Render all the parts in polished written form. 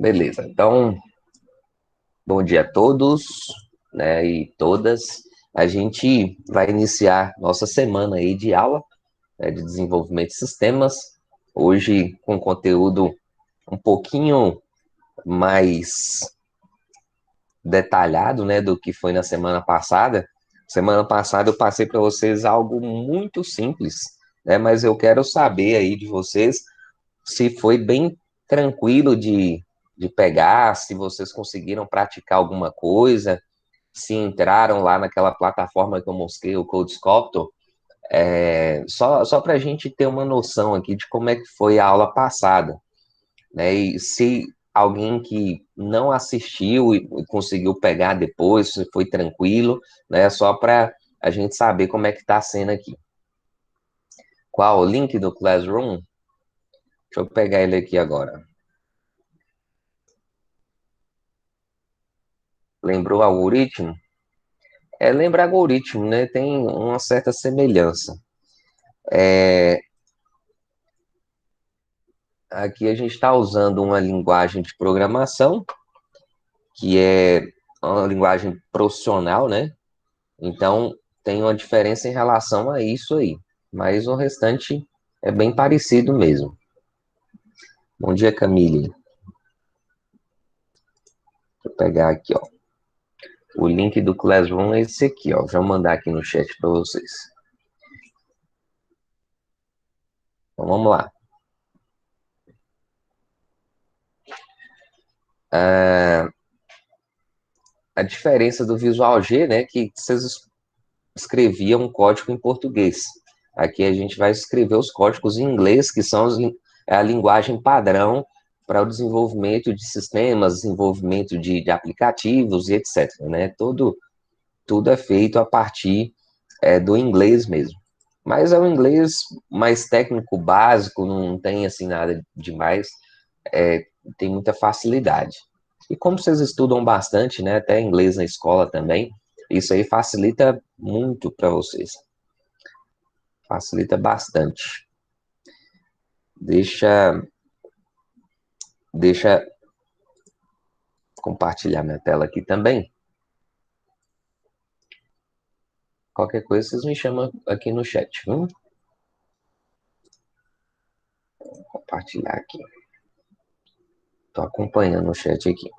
Beleza. Então, bom dia a todos, né, e todas. A gente vai iniciar nossa semana aí de aula, né, de desenvolvimento de sistemas. Hoje com conteúdo um pouquinho mais detalhado, né, do que foi na semana passada. Semana passada eu passei para vocês algo muito simples, né, mas eu quero saber aí de vocês se foi bem tranquilo de pegar, se vocês conseguiram praticar alguma coisa, se entraram lá naquela plataforma que eu mostrei, o CodeSculptor, só para a gente ter uma noção aqui de como é que foi a aula passada, né? E se alguém que não assistiu e conseguiu pegar depois, se foi tranquilo, né? Só para a gente saber como é que está sendo aqui. Qual o link do Classroom? Deixa eu pegar ele aqui agora. Lembrou o algoritmo? Lembra algoritmo, né? Tem uma certa semelhança. Aqui a gente está usando uma linguagem de programação, que é uma linguagem profissional, né? Então, tem uma diferença em relação a isso aí. Mas o restante é bem parecido mesmo. Bom dia, Camille. Deixa eu pegar aqui, ó. O link do Classroom é esse aqui, ó. Vou mandar aqui no chat para vocês. Então, vamos lá. A diferença do Visual G, né, que vocês escreviam um código em português. Aqui a gente vai escrever os códigos em inglês, que são a linguagem padrão para o desenvolvimento de sistemas, desenvolvimento de aplicativos e etc. Né? Tudo é feito a partir do inglês mesmo. Mas é um inglês mais técnico, básico, não tem assim nada demais, tem muita facilidade. E como vocês estudam bastante, né, até inglês na escola também, isso aí facilita muito para vocês. Facilita bastante. Deixa compartilhar minha tela aqui também. Qualquer coisa vocês me chamam aqui no chat, viu? Vou compartilhar aqui. Estou acompanhando o chat aqui.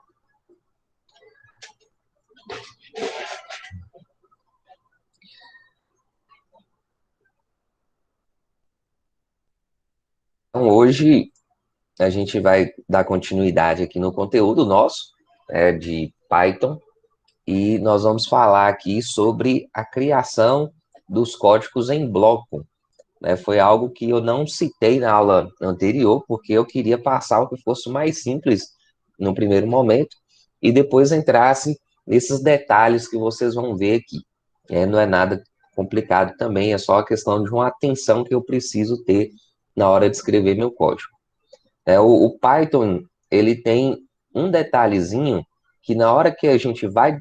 Então, hoje a gente vai dar continuidade aqui no conteúdo nosso, de Python, e nós vamos falar aqui sobre a criação dos códigos em bloco. Né? Foi algo que eu não citei na aula anterior, porque eu queria passar o que fosse mais simples no primeiro momento, e depois entrasse nesses detalhes que vocês vão ver aqui. Não é nada complicado também, é só a questão de uma atenção que eu preciso ter na hora de escrever meu código. O Python, ele tem um detalhezinho que na hora que a gente vai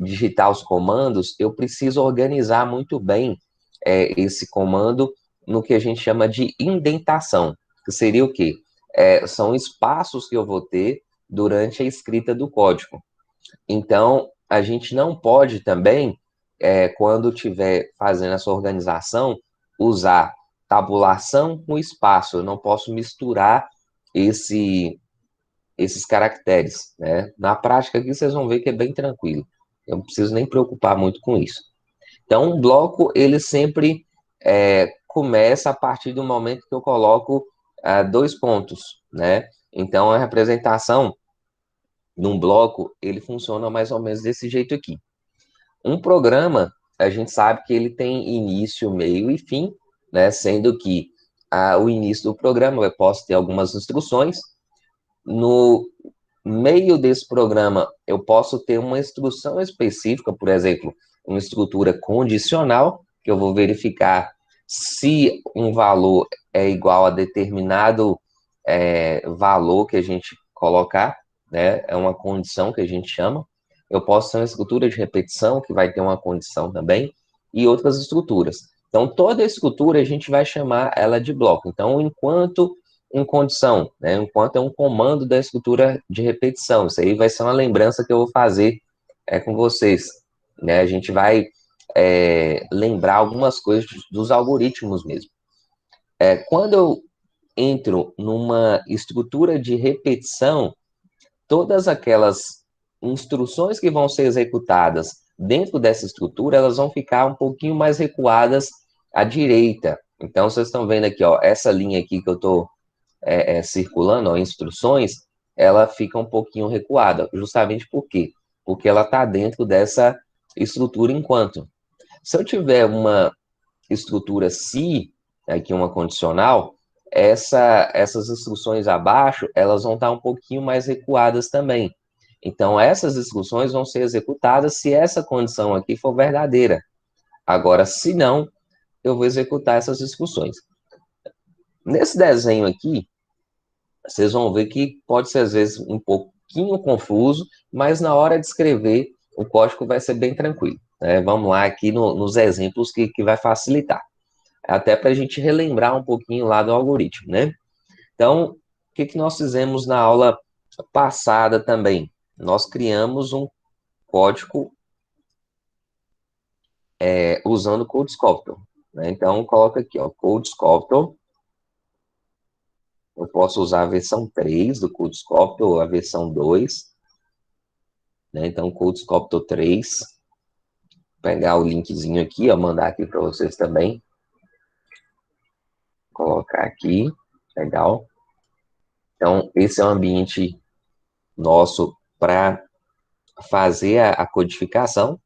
digitar os comandos, eu preciso organizar muito bem esse comando no que a gente chama de indentação, que seria o quê? São espaços que eu vou ter durante a escrita do código. Então, a gente não pode também, quando estiver fazendo essa organização, usar tabulação com espaço. Eu não posso misturar esses caracteres, né? Na prática aqui vocês vão ver que é bem tranquilo. Eu não preciso nem preocupar muito com isso. Então, um bloco, ele sempre começa a partir do momento que eu coloco dois pontos, né? Então, a representação num bloco, ele funciona mais ou menos desse jeito aqui. Um programa, a gente sabe que ele tem início, meio e fim, né? Sendo que o início do programa eu posso ter algumas instruções. No meio desse programa, eu posso ter uma instrução específica, por exemplo, uma estrutura condicional, que eu vou verificar se um valor é igual a determinado valor que a gente colocar, né? É uma condição que a gente chama. Eu posso ter uma estrutura de repetição, que vai ter uma condição também, e outras estruturas. Então, toda estrutura a gente vai chamar ela de bloco. Então, enquanto em condição, né? Enquanto é um comando da estrutura de repetição. Isso aí vai ser uma lembrança que eu vou fazer com vocês, né? A gente vai lembrar algumas coisas dos algoritmos mesmo. Quando eu entro numa estrutura de repetição, todas aquelas instruções que vão ser executadas dentro dessa estrutura, elas vão ficar um pouquinho mais recuadas à direita. Então, vocês estão vendo aqui, ó, essa linha aqui que eu estou circulando, ó, instruções, ela fica um pouquinho recuada. Justamente por quê? Porque ela está dentro dessa estrutura enquanto. Se eu tiver uma estrutura se, aqui uma condicional, essas instruções abaixo, elas vão estar um pouquinho mais recuadas também. Então, essas instruções vão ser executadas se essa condição aqui for verdadeira. Agora, se não, eu vou executar essas instruções. Nesse desenho aqui, vocês vão ver que pode ser, às vezes, um pouquinho confuso, mas na hora de escrever, o código vai ser bem tranquilo. Né? Vamos lá aqui nos exemplos que vai facilitar. Até para a gente relembrar um pouquinho lá do algoritmo, né? Então, o que nós fizemos na aula passada também? Nós criamos um código usando o CodeSculptor. Né? Então, coloca aqui, ó, CodeSculptor. Eu posso usar a versão 3 do CodeSculptor ou a versão 2. Né? Então, CodeSculptor 3. Pegar o linkzinho aqui, ó, mandar aqui para vocês também. Colocar aqui. Legal. Então, esse é o ambiente nosso para fazer a codificação.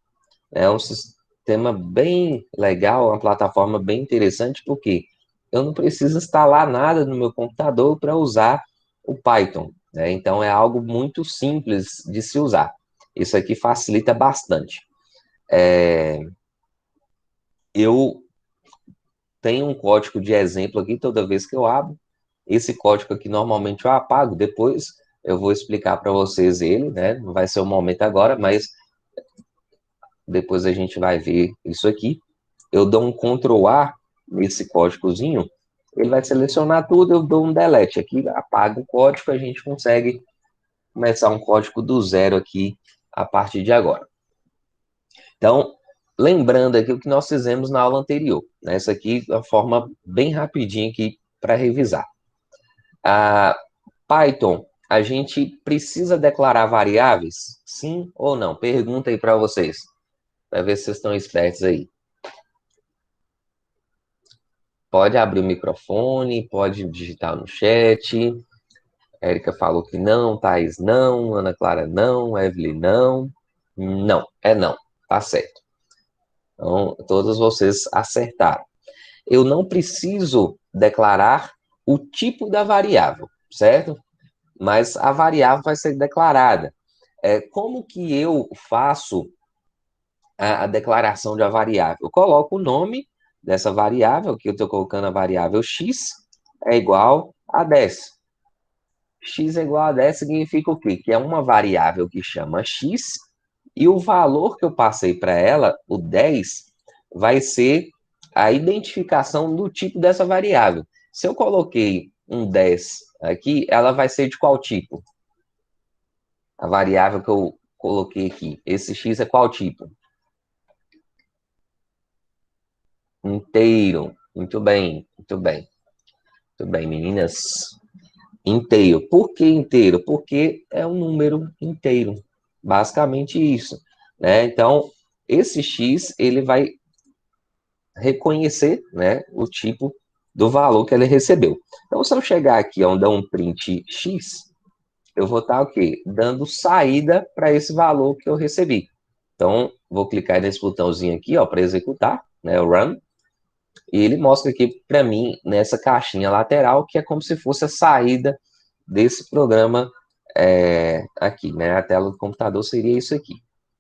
É um sistema bem legal, uma plataforma bem interessante, porque eu não preciso instalar nada no meu computador para usar o Python. Né? Então, é algo muito simples de se usar. Isso aqui facilita bastante. Eu tenho um código de exemplo aqui toda vez que eu abro. Esse código aqui, normalmente, eu apago. Depois, eu vou explicar para vocês ele, né? Não vai ser o momento agora, mas depois a gente vai ver isso aqui. Eu dou um Ctrl A nesse códigozinho, ele vai selecionar tudo, eu dou um delete aqui, apago o código, a gente consegue começar um código do zero aqui a partir de agora. Então, lembrando aqui o que nós fizemos na aula anterior, né? Essa aqui é uma forma bem rapidinha aqui para revisar. A Python, a gente precisa declarar variáveis? Sim ou não? Pergunta aí para vocês, para ver se vocês estão espertos aí. Pode abrir o microfone, pode digitar no chat. Érica falou que não, Thaís não, Ana Clara não, Evelyn não. Não, é não. Tá certo. Então, todos vocês acertaram. Eu não preciso declarar o tipo da variável, certo? Mas a variável vai ser declarada. Como que eu faço a declaração de uma variável? Eu coloco o nome dessa variável, que eu estou colocando a variável x, é igual a 10. X é igual a 10 significa o quê? Que é uma variável que chama x, e o valor que eu passei para ela, o 10, vai ser a identificação do tipo dessa variável. Se eu coloquei um 10 aqui, ela vai ser de qual tipo? A variável que eu coloquei aqui. Esse x é qual tipo? Inteiro. Muito bem, muito bem. Muito bem, meninas. Inteiro. Por que inteiro? Porque é um número inteiro. Basicamente isso. Né? Então, esse x, ele vai reconhecer, né, o tipo do valor que ele recebeu. Então, se eu chegar aqui onde dá um print x, eu vou estar o quê? Dando saída para esse valor que eu recebi. Então, vou clicar nesse botãozinho aqui, ó, para executar, né, o run, e ele mostra aqui para mim, nessa caixinha lateral, que é como se fosse a saída desse programa aqui, né? A tela do computador seria isso aqui.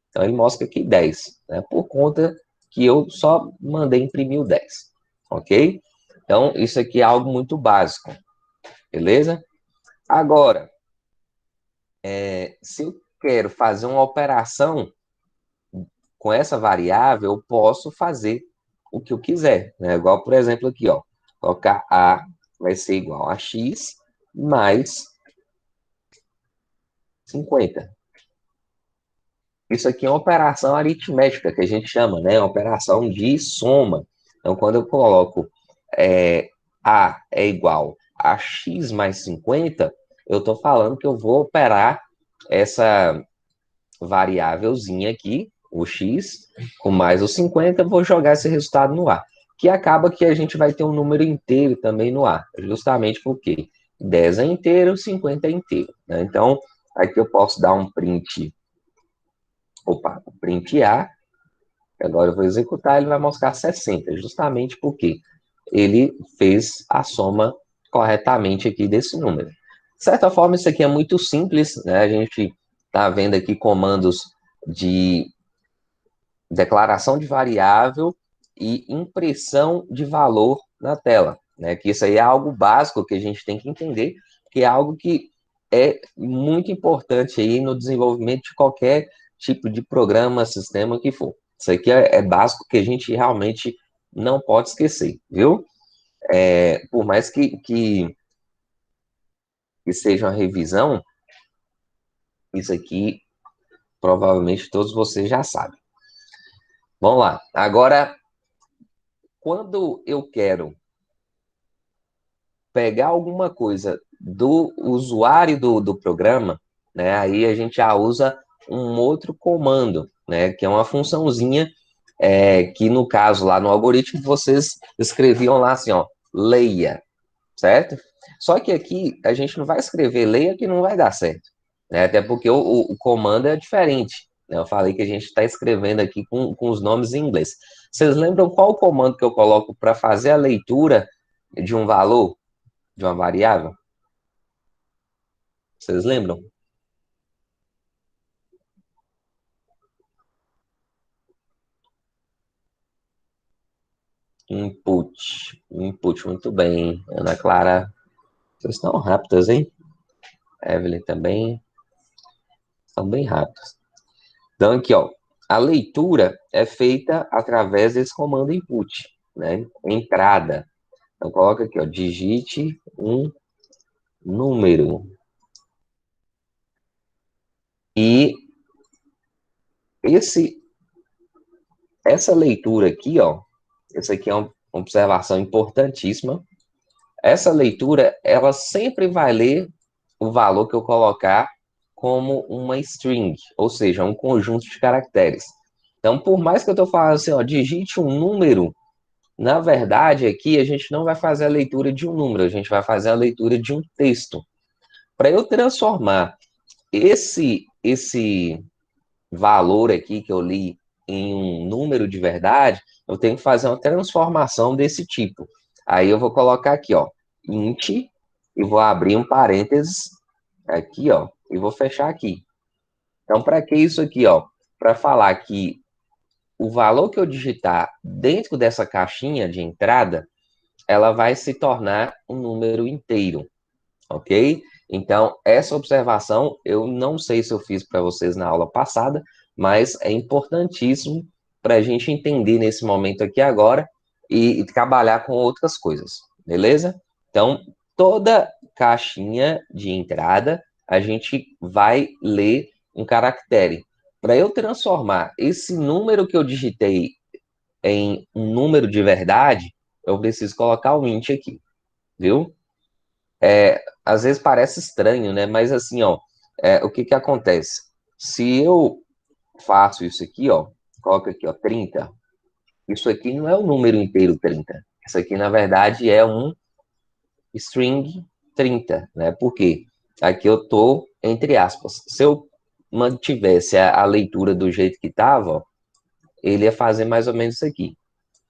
Então, ele mostra aqui 10, né? Por conta que eu só mandei imprimir o 10, ok? Então, isso aqui é algo muito básico, beleza? Agora, se eu quero fazer uma operação com essa variável, eu posso fazer o que eu quiser, né? Igual, por exemplo, aqui, ó, colocar A vai ser igual a X, mais 50. Isso aqui é uma operação aritmética, que a gente chama, né? Uma operação de soma. Então, quando eu coloco A é igual a x mais 50, eu estou falando que eu vou operar essa variávelzinha aqui, o x, com mais o 50, eu vou jogar esse resultado no A. Que acaba que a gente vai ter um número inteiro também no A, justamente porque 10 é inteiro, 50 é inteiro. Né? Então, aqui eu posso dar um print, print A, agora eu vou executar, ele vai mostrar 60, justamente porque ele fez a soma corretamente aqui desse número. De certa forma, isso aqui é muito simples, né? A gente está vendo aqui comandos de declaração de variável e impressão de valor na tela, né? Que isso aí é algo básico que a gente tem que entender, que é algo que é muito importante aí no desenvolvimento de qualquer tipo de programa, sistema que for. Isso aqui é básico que a gente realmente não pode esquecer, viu? Por mais que seja uma revisão, isso aqui provavelmente todos vocês já sabem. Vamos lá. Agora, quando eu quero pegar alguma coisa do usuário do programa, né, aí a gente já usa um outro comando, né, que é uma funçãozinha que no caso lá no algoritmo vocês escreviam lá assim, ó, leia, certo? Só que aqui a gente não vai escrever leia que não vai dar certo, né? Até porque o comando é diferente, né? Eu falei que a gente está escrevendo aqui com os nomes em inglês. Vocês lembram qual o comando que eu coloco para fazer a leitura de um valor, de uma variável? Vocês lembram? Input. Input, muito bem. Ana Clara, vocês estão rápidas, hein? Evelyn também, estão bem rápidas. Então, aqui, ó, a leitura é feita através desse comando input, né? Entrada. Então, coloca aqui, ó, digite um número. E esse, essa leitura aqui, ó, essa aqui é uma observação importantíssima. Essa leitura, ela sempre vai ler o valor que eu colocar como uma string, ou seja, um conjunto de caracteres. Então, por mais que eu estou falando assim, ó, digite um número, na verdade, aqui a gente não vai fazer a leitura de um número, a gente vai fazer a leitura de um texto. Para eu transformar esse valor aqui que eu li em um número de verdade, eu tenho que fazer uma transformação desse tipo. Aí eu vou colocar aqui, ó, int, e vou abrir um parênteses aqui, ó, e vou fechar aqui. Então, para que isso aqui, ó? Para falar que o valor que eu digitar dentro dessa caixinha de entrada, ela vai se tornar um número inteiro, ok? Então, essa observação, eu não sei se eu fiz para vocês na aula passada, mas é importantíssimo para a gente entender nesse momento aqui agora e trabalhar com outras coisas, beleza? Então, toda caixinha de entrada, a gente vai ler um caractere. Para eu transformar esse número que eu digitei em um número de verdade, eu preciso colocar o int aqui, viu? Às vezes parece estranho, né? Mas assim, ó, o que que acontece? Se eu faço isso aqui, ó, coloco aqui, ó, 30, isso aqui não é o número inteiro 30. Isso aqui, na verdade, é um string 30, né? Por quê? Aqui eu tô entre aspas. Se eu mantivesse a leitura do jeito que estava, ó, ele ia fazer mais ou menos isso aqui.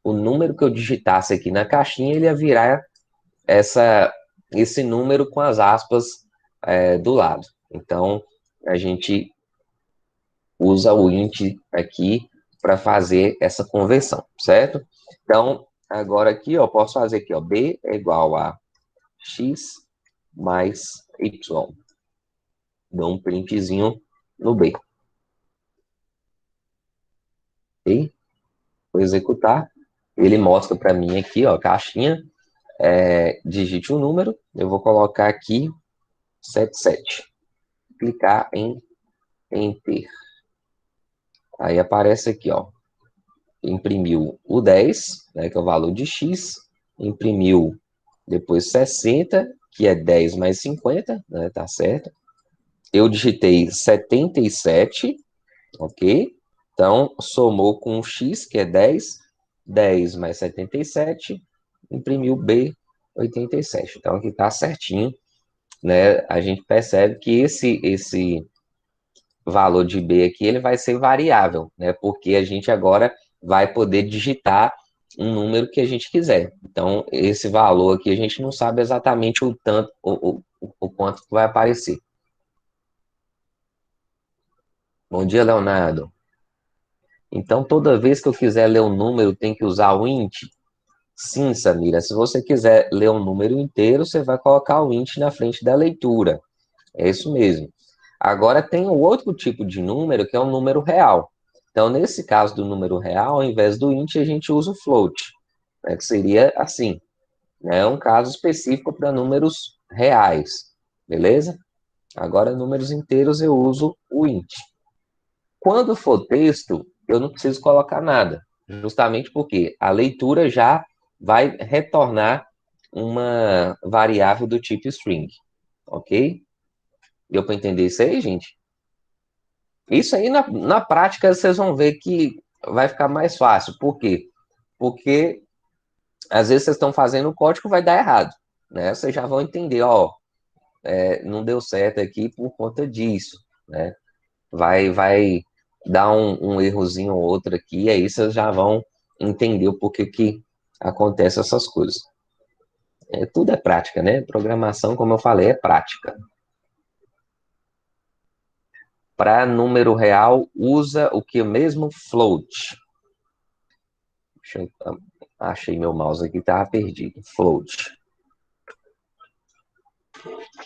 O número que eu digitasse aqui na caixinha, ele ia virar essa, esse número com as aspas do lado. Então, a gente usa o int aqui para fazer essa conversão, certo? Então, agora aqui, ó, posso fazer aqui, ó, b é igual a x mais y. Dou um printzinho no b. Ok? Vou executar. Ele mostra para mim aqui, ó, a caixinha. digite o número, eu vou colocar aqui 77. Clicar em Enter. Aí aparece aqui, ó, imprimiu o 10, né, que é o valor de X, imprimiu depois 60, que é 10 mais 50, né, tá certo. Eu digitei 77, ok? Então, somou com o X, que é 10, 10 mais 77, imprimiu B, 87. Então, aqui tá certinho, né? A gente percebe que esse valor de B aqui, ele vai ser variável, né? Porque a gente agora vai poder digitar um número que a gente quiser. Então, esse valor aqui, a gente não sabe exatamente o tanto, o quanto que vai aparecer. Bom dia, Leonardo. Então, toda vez que eu quiser ler um número, tem que usar o int? Sim, Samira. Se você quiser ler um número inteiro, você vai colocar o int na frente da leitura. É isso mesmo. Agora, tem um outro tipo de número, que é um número real. Então, nesse caso do número real, ao invés do int, a gente usa o float, né, que seria assim, né, um caso específico para números reais, beleza? Agora, números inteiros, eu uso o int. Quando for texto, eu não preciso colocar nada, justamente porque a leitura já vai retornar uma variável do tipo string, ok? Deu para entender isso aí, gente? Isso aí, na prática, vocês vão ver que vai ficar mais fácil. Por quê? Porque, às vezes, vocês estão fazendo o código, vai dar errado, né? Vocês já vão entender, ó, não deu certo aqui por conta disso, né? Vai dar um errozinho ou outro aqui, e aí vocês já vão entender o porquê que acontece essas coisas. Tudo é prática, né? Programação, como eu falei, é prática. Para número real, usa o que mesmo? Float. Achei meu mouse aqui, estava perdido. Float.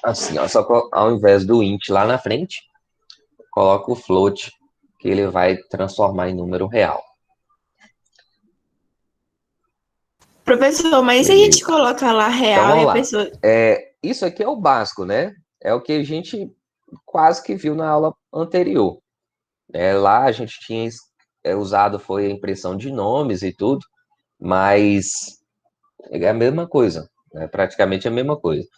Assim, ó, só que ao invés do int lá na frente, coloca o float, que ele vai transformar em número real. Professor, mas se a gente Beleza. coloca lá Então real e vamos a lá. pessoa. Isso aqui é o básico, né? É o que a gente quase que viu na aula anterior. Lá a gente tinha usado foi a impressão de nomes e tudo, mas é a mesma coisa, né? Praticamente a mesma coisa.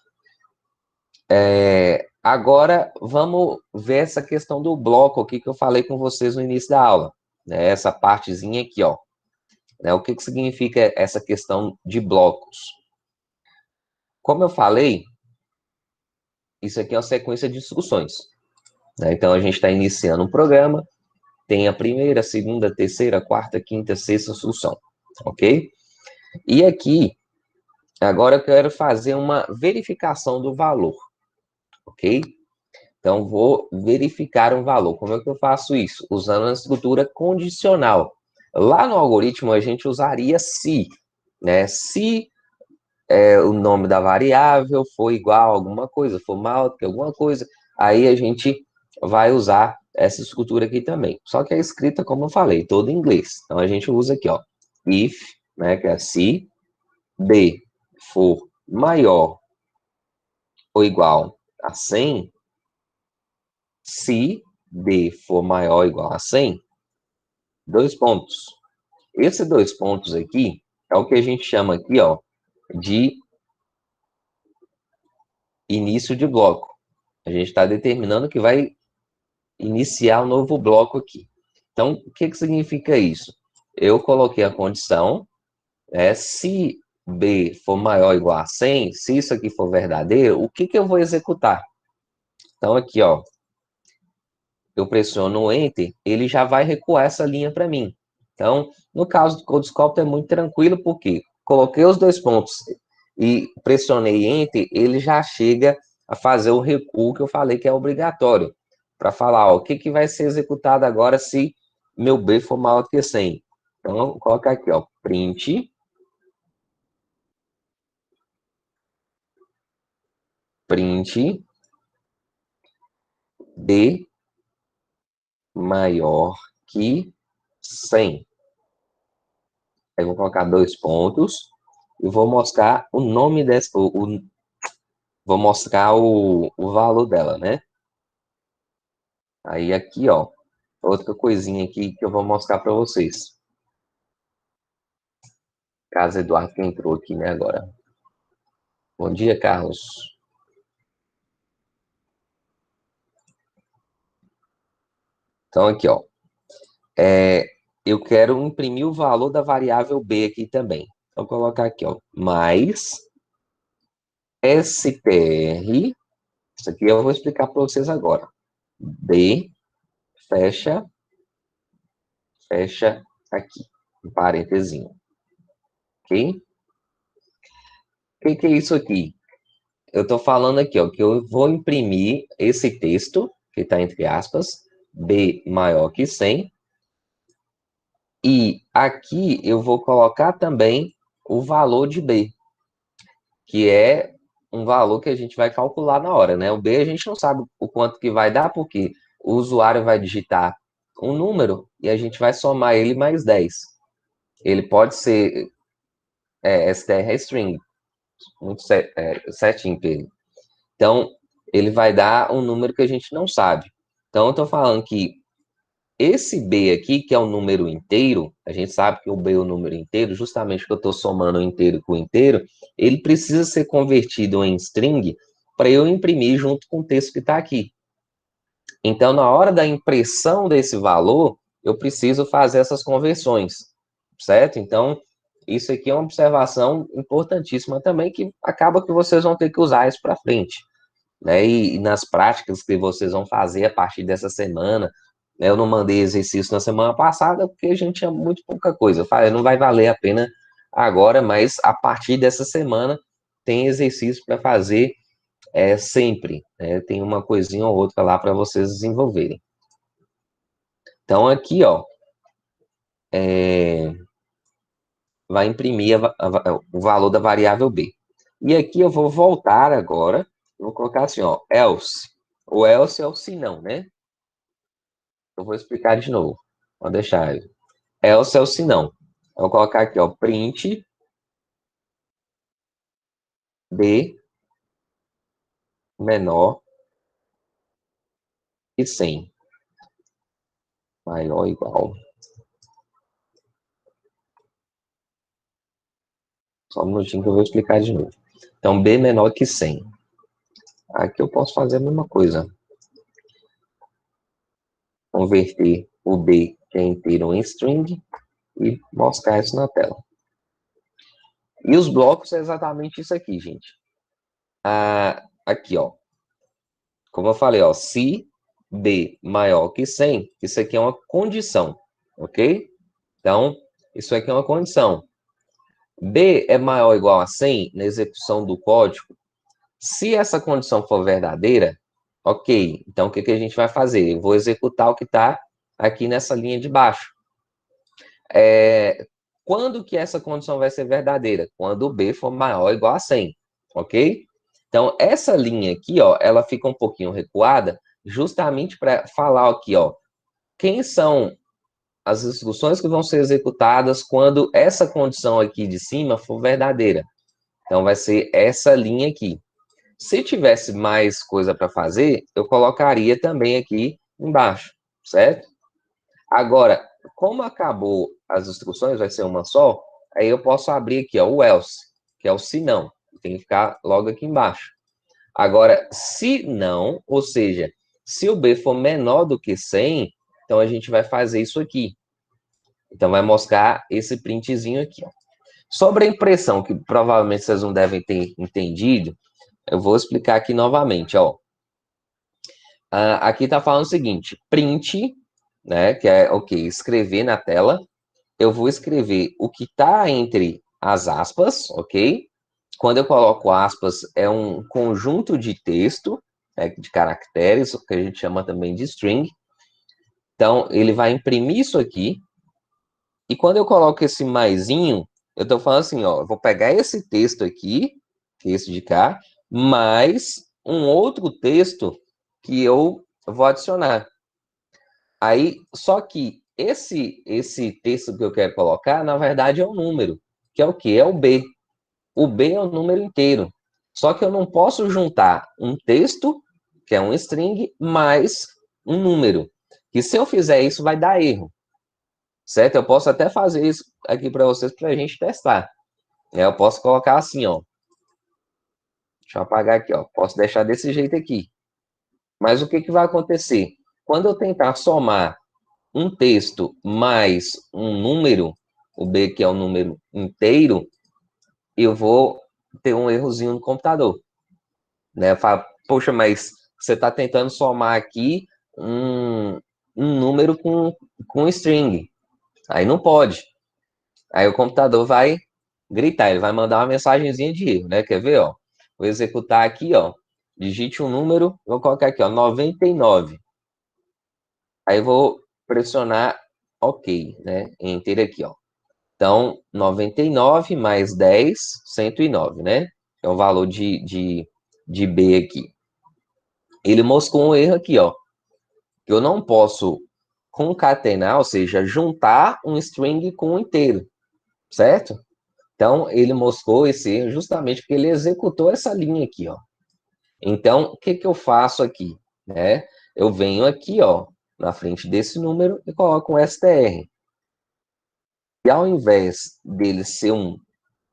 Agora vamos ver essa questão do bloco aqui que eu falei com vocês no início da aula, né? Essa partezinha aqui, ó. Né? O que significa essa questão de blocos? Como eu falei, isso aqui é uma sequência de instruções, né? Então a gente está iniciando um programa, tem a primeira, segunda, terceira, quarta, quinta, sexta instrução, ok? E aqui, agora eu quero fazer uma verificação do valor, ok? Então, vou verificar um valor. Como é que eu faço isso? Usando a estrutura condicional. Lá no algoritmo, a gente usaria se, né? Se o nome da variável for igual a alguma coisa, for maior do que alguma coisa, aí a gente vai usar essa estrutura aqui também. Só que é escrita, como eu falei, toda em inglês. Então, a gente usa aqui, ó, if, né, que é se b for maior ou igual a 100, se d for maior ou igual a 100, dois pontos. Esses dois pontos aqui é o que a gente chama aqui, ó, de início de bloco. A gente está determinando que vai iniciar um novo bloco aqui. Então, o que significa isso? Eu coloquei a condição, se b for maior ou igual a 100, se isso aqui for verdadeiro, o que eu vou executar? Então, aqui, ó, eu pressiono o Enter, ele já vai recuar essa linha para mim. Então, no caso do CodeSculptor é muito tranquilo, porque coloquei os dois pontos e pressionei Enter, ele já chega a fazer o recuo que eu falei que é obrigatório, para falar, ó, o que vai ser executado agora se meu B for maior do que 100. Então, coloca aqui, ó, print D maior que 100. Aí vou colocar dois pontos e vou mostrar o nome dessa, vou mostrar o valor dela, né? Aí aqui, ó, outra coisinha aqui que eu vou mostrar para vocês. Caso Eduardo que entrou aqui, né, agora. Bom dia, Carlos. Então, aqui, ó. Eu quero imprimir o valor da variável B aqui também. Vou colocar aqui, ó. Mais STR. Isso aqui eu vou explicar para vocês agora. B, fecha aqui. Um parênteses. Ok? O que é isso aqui? Eu estou falando aqui, ó, que eu vou imprimir esse texto, que está entre aspas, B maior que 100, e aqui eu vou colocar também o valor de B, que é um valor que a gente vai calcular na hora, né? O B a gente não sabe o quanto que vai dar, porque o usuário vai digitar um número e a gente vai somar ele mais 10. Ele pode ser str string, muito certinho para ele. Então, ele vai dar um número que a gente não sabe. Então, eu estou falando que esse B aqui, que é um número inteiro, a gente sabe que o B é um número inteiro, justamente porque eu estou somando o inteiro com o inteiro, ele precisa ser convertido em string para eu imprimir junto com o texto que está aqui. Então, na hora da impressão desse valor, eu preciso fazer essas conversões, certo? Então, isso aqui é uma observação importantíssima também, que acaba que vocês vão ter que usar isso para frente, né? E nas práticas que vocês vão fazer a partir dessa semana, né? Eu não mandei exercício na semana passada porque a gente tinha muito pouca coisa. Não vai valer a pena agora, mas a partir dessa semana tem exercício para fazer sempre, né? Tem uma coisinha ou outra lá para vocês desenvolverem. Então, aqui, ó, vai imprimir o valor da variável B. E aqui eu vou voltar agora, vou colocar assim, ó, else. O else é o se não, né? Eu vou explicar de novo. Vou deixar. Else é o se não. Eu vou colocar aqui, ó, print B menor que 100. Maior ou igual. Só um minutinho que eu vou explicar de novo. Então, B menor que 100. Aqui eu posso fazer a mesma coisa. Converter o B, que é inteiro, em string e mostrar isso na tela. E os blocos é exatamente isso aqui, gente. Aqui, ó. Como eu falei, ó, se B maior que 100, isso aqui é uma condição, ok? Então, isso aqui é uma condição. B é maior ou igual a 100 na execução do código. Se essa condição for verdadeira, ok. Então, o que a gente vai fazer? Eu vou executar o que está aqui nessa linha de baixo. Quando que essa condição vai ser verdadeira? Quando o B for maior ou igual a 100, ok? Então, essa linha aqui, ó, ela fica um pouquinho recuada, justamente para falar aqui, ó, quem são as instruções que vão ser executadas quando essa condição aqui de cima for verdadeira. Então, vai ser essa linha aqui. Se tivesse mais coisa para fazer, eu colocaria também aqui embaixo, certo? Agora, como acabou as instruções, vai ser uma só, aí eu posso abrir aqui, ó, o else, que é o se não. Tem que ficar logo aqui embaixo. Agora, se não, ou seja, se o B for menor do que 100, então a gente vai fazer isso aqui. Então, vai mostrar esse printzinho aqui, ó. Sobre a impressão, que provavelmente vocês não devem ter entendido, eu vou explicar aqui novamente, ó. Aqui está falando o seguinte, print, né, que é, ok, escrever na tela. Eu vou escrever o que está entre as aspas, ok? Quando eu coloco aspas, é um conjunto de texto, de caracteres, que a gente chama também de string. Então, ele vai imprimir isso aqui. E quando eu coloco esse maisinho, eu estou falando assim, ó, eu vou pegar esse texto aqui, esse de cá, mais um outro texto que eu vou adicionar. Aí, só que esse texto que eu quero colocar, na verdade, é um número, que é o quê? É o B. o B é um número inteiro. Só que eu não posso juntar um texto, que é um string, mais um número. Que se eu fizer isso, vai dar erro. Certo? Eu posso até fazer isso aqui para vocês, para a gente testar. Eu posso colocar assim, ó. Deixa eu apagar aqui, ó. Posso deixar desse jeito aqui. Mas o que, que vai acontecer? Quando eu tentar somar um texto mais um número, o B, que é um número inteiro, eu vou ter um errozinho no computador. Né? Fala, poxa, mas você está tentando somar aqui um número com string. Aí não pode. Aí o computador vai gritar, ele vai mandar uma mensagenzinha de erro, né? Quer ver, ó? Vou executar aqui, ó. Digite um número, vou colocar aqui, ó, 99. Aí eu vou pressionar OK, né? Enter aqui, ó. Então, 99 mais 10, 109, né? É o valor de B aqui. Ele mostrou um erro aqui, ó. Eu não posso concatenar, ou seja, juntar um string com um inteiro, certo? Então, ele mostrou esse erro justamente porque ele executou essa linha aqui, ó. Então, o que que eu faço aqui? Né? Eu venho aqui, ó, na frente desse número e coloco um str. E ao invés dele ser um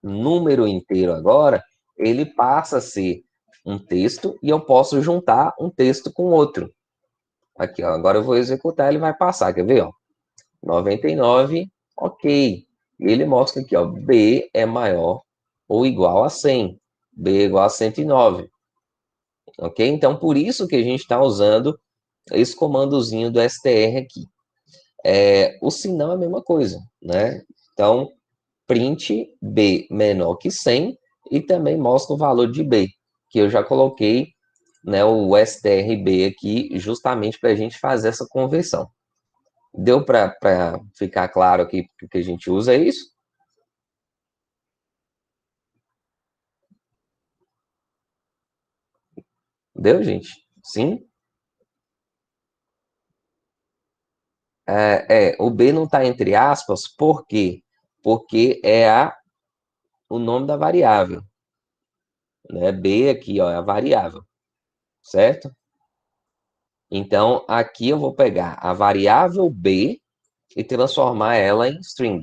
número inteiro agora, ele passa a ser um texto e eu posso juntar um texto com outro. Aqui, ó, agora eu vou executar, ele vai passar, quer ver, ó? 99, OK. E ele mostra aqui, ó, B é maior ou igual a 100. B é igual a 109. OK? Então, por isso que a gente está usando esse comandozinho do str aqui. O sinal é a mesma coisa, né? Então, print B menor que 100 e também mostra o valor de B, que eu já coloquei, né, o strb aqui justamente para a gente fazer essa conversão. Deu para ficar claro aqui que a gente usa isso? Deu, gente? Sim? O B não está entre aspas, por quê? Porque é o nome da variável. Né? B aqui, ó, é a variável, certo? Então, aqui eu vou pegar a variável B e transformar ela em string.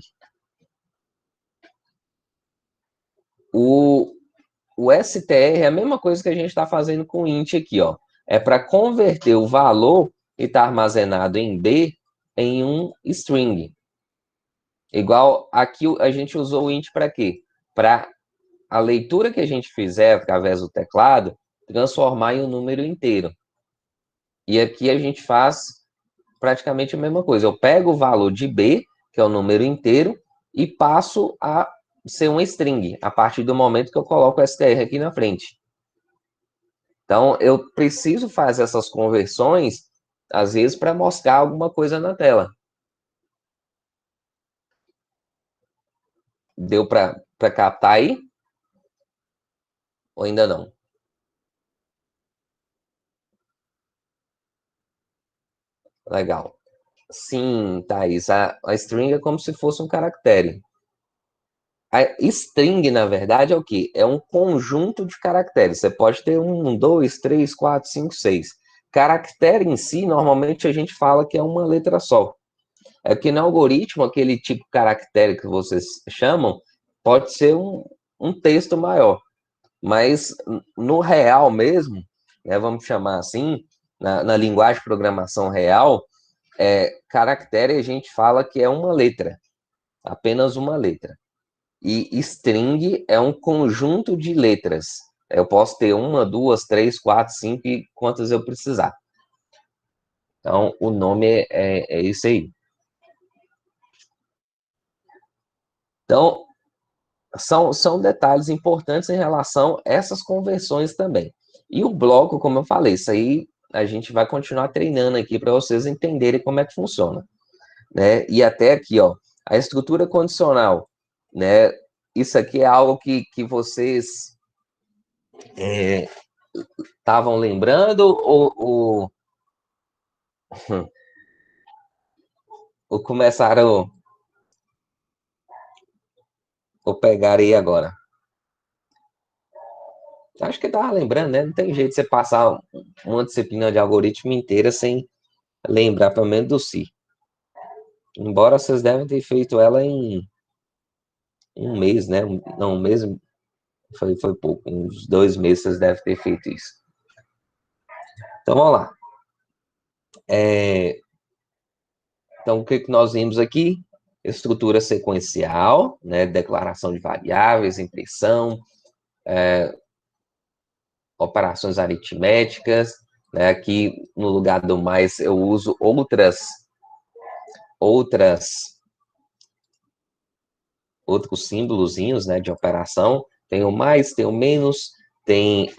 O str é a mesma coisa que a gente está fazendo com int aqui, ó. É para converter o valor que está armazenado em B em um string. Igual aqui a gente usou o int para quê? Para a leitura que a gente fizer através do teclado transformar em um número inteiro. E aqui a gente faz praticamente a mesma coisa. Eu pego o valor de B, que é o número inteiro, e passo a ser um string, a partir do momento que eu coloco o str aqui na frente. Então, eu preciso fazer essas conversões, às vezes, para mostrar alguma coisa na tela. Deu para captar aí? Ou ainda não? Legal. Sim, Thaís, a string é como se fosse um caractere. A string, na verdade, é o quê? É um conjunto de caracteres. Você pode ter um, dois, três, quatro, cinco, seis. Caractere em si, normalmente a gente fala que é uma letra só. É que no algoritmo, aquele tipo de caractere que vocês chamam, pode ser um texto maior. Mas no real mesmo, né, vamos chamar assim, na linguagem de programação real, caractere a gente fala que é uma letra, apenas uma letra. E string é um conjunto de letras. Eu posso ter uma, duas, três, quatro, cinco e quantas eu precisar. Então, o nome é isso aí. Então, são detalhes importantes em relação a essas conversões também. E o bloco, como eu falei, isso aí a gente vai continuar treinando aqui para vocês entenderem como é que funciona. Né? E até aqui, ó, a estrutura condicional, né? Isso aqui é algo que vocês estavam lembrando ou começaram ou pegaram aí agora? Acho que eu tava lembrando, né? Não tem jeito de você passar uma disciplina de algoritmo inteira sem lembrar pelo menos do si. Embora vocês devem ter feito ela em um mês, né? Não, um mês foi pouco. Uns 2 meses vocês devem ter feito isso. Então, vamos lá. Então, o que nós vimos aqui? Estrutura sequencial, né? Declaração de variáveis, impressão, operações aritméticas, né? Aqui, no lugar do mais, eu uso outros símbolozinhos, né, de operação. Tem o mais, tem o menos, tem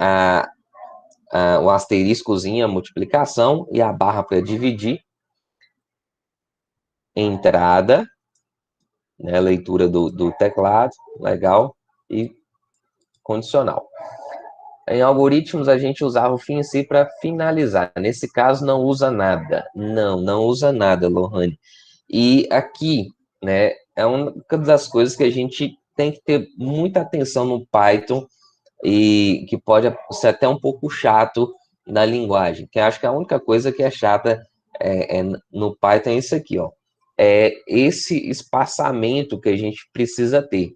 o asteriscozinho, a multiplicação, e a barra para dividir. Entrada, né, leitura do teclado, legal, e condicional. Em algoritmos, a gente usava o fim em si para finalizar. Nesse caso, não usa nada. Não usa nada, Lohane. E aqui, né, é uma das coisas que a gente tem que ter muita atenção no Python e que pode ser até um pouco chato na linguagem. Que acho que a única coisa que é chata no Python é isso aqui, ó. É esse espaçamento que a gente precisa ter.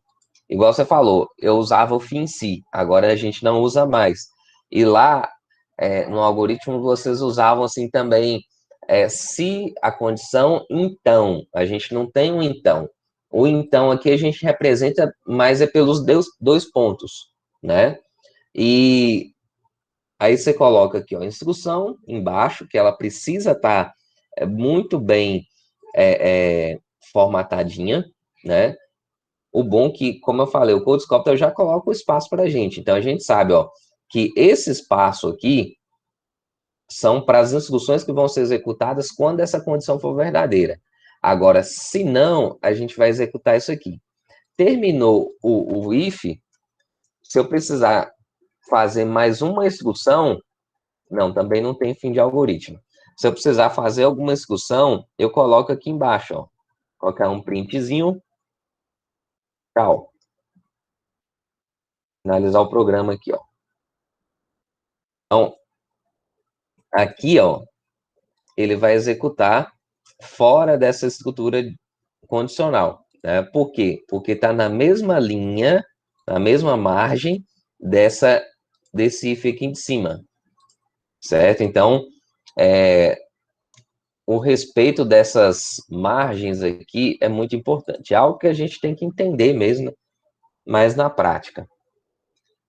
Igual você falou, eu usava o fim si, agora a gente não usa mais. E lá, no algoritmo, vocês usavam assim também, se a condição, então. A gente não tem um então. O então aqui a gente representa, mas é pelos dois pontos, né? E aí você coloca aqui, ó, a instrução embaixo, que ela precisa estar muito bem formatadinha, né? O bom que, como eu falei, o CodeSculptor já coloca o espaço para a gente. Então, a gente sabe, ó, que esse espaço aqui são para as instruções que vão ser executadas quando essa condição for verdadeira. Agora, se não, a gente vai executar isso aqui. Terminou o if, se eu precisar fazer mais uma instrução, não, também não tem fim de algoritmo. Se eu precisar fazer alguma instrução, eu coloco aqui embaixo, ó. Colocar um printzinho, tal. Finalizar o programa aqui, ó. Então, aqui, ó, ele vai executar fora dessa estrutura condicional, né? Por quê? Porque está na mesma linha, na mesma margem desse if aqui em cima, certo? Então, o respeito dessas margens aqui é muito importante. É algo que a gente tem que entender mesmo, mas na prática.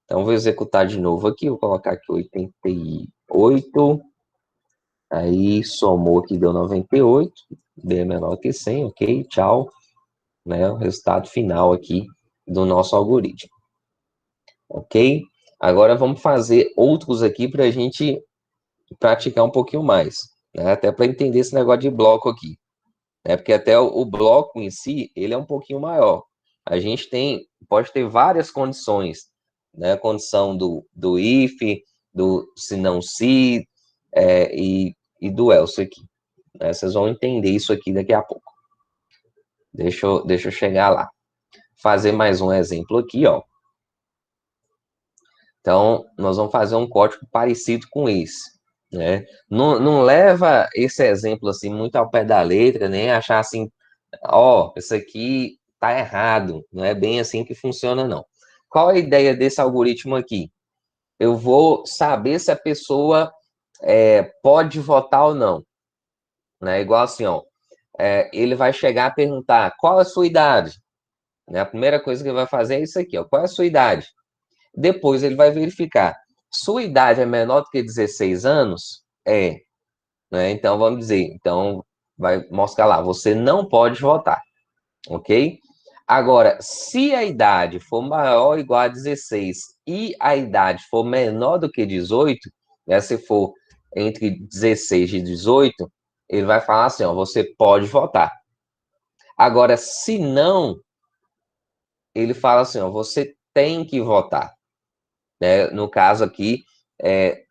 Então, vou executar de novo aqui, vou colocar aqui 88, aí somou aqui, deu 98, B é menor que 100, ok, tchau, né, o resultado final aqui do nosso algoritmo, ok? Agora vamos fazer outros aqui para a gente praticar um pouquinho mais, né, até para entender esse negócio de bloco aqui, né, porque até o bloco em si, ele é um pouquinho maior. A gente pode ter várias condições, né, condição do if, do se não se, e do else aqui. Né? Vocês vão entender isso aqui daqui a pouco. Deixa eu chegar lá. Fazer mais um exemplo aqui, ó. Então, nós vamos fazer um código parecido com esse, né? Não leva esse exemplo assim muito ao pé da letra, nem achar assim, ó, isso aqui tá errado. Não é bem assim que funciona, não. Qual a ideia desse algoritmo aqui? Eu vou saber se a pessoa pode votar ou não, né? Igual assim, ó, ele vai chegar a perguntar qual a sua idade, né? A primeira coisa que ele vai fazer é isso aqui, ó, qual é a sua idade? Depois ele vai verificar, sua idade é menor do que 16 anos? Né? Então vamos dizer, então vai mostrar lá, você não pode votar, ok? Agora, se a idade for maior ou igual a 16 e a idade for menor do que 18, né, se for entre 16 e 18, ele vai falar assim, ó, você pode votar. Agora, se não, ele fala assim, ó, você tem que votar. Né? No caso aqui,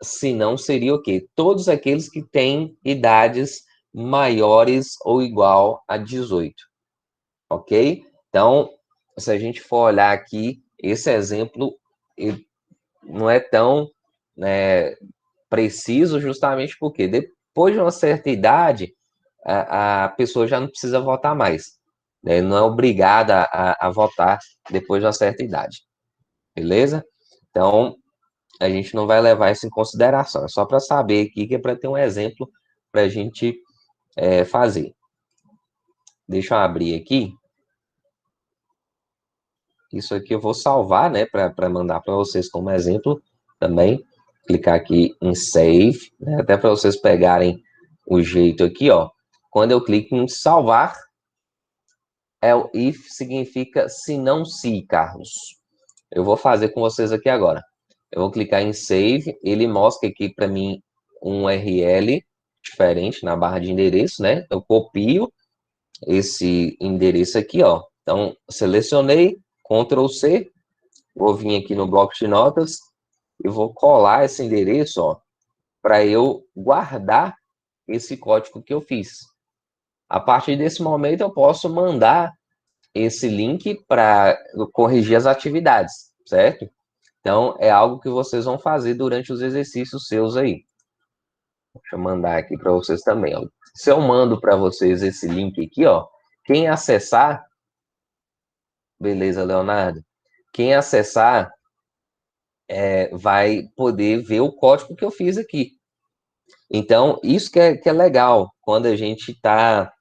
se não, seria o quê? Todos aqueles que têm idades maiores ou igual a 18. Ok? Então, se a gente for olhar aqui, esse exemplo, não é tão, né, preciso, justamente porque depois de uma certa idade, a pessoa já não precisa votar mais, né? Não é obrigada a votar depois de uma certa idade, beleza? Então, a gente não vai levar isso em consideração, é só para saber aqui, que é para ter um exemplo para a gente fazer. Deixa eu abrir aqui. Isso aqui eu vou salvar, né, para mandar para vocês como exemplo também. Clicar aqui em Save, né, até para vocês pegarem o jeito aqui, ó. Quando eu clico em salvar, o if significa se não se, Carlos. Eu vou fazer com vocês aqui agora. Eu vou clicar em Save, ele mostra aqui para mim um URL diferente na barra de endereço, né? Eu copio esse endereço aqui, ó. Então, selecionei, Ctrl C, vou vir aqui no bloco de notas e vou colar esse endereço, ó, para eu guardar esse código que eu fiz. A partir desse momento, eu posso mandar esse link para corrigir as atividades, certo? Então, é algo que vocês vão fazer durante os exercícios seus aí. Deixa eu mandar aqui para vocês também, ó. Se eu mando para vocês esse link aqui, ó, quem acessar, beleza, Leonardo? Quem acessar vai poder ver o código que eu fiz aqui. Então, isso que é legal quando a gente está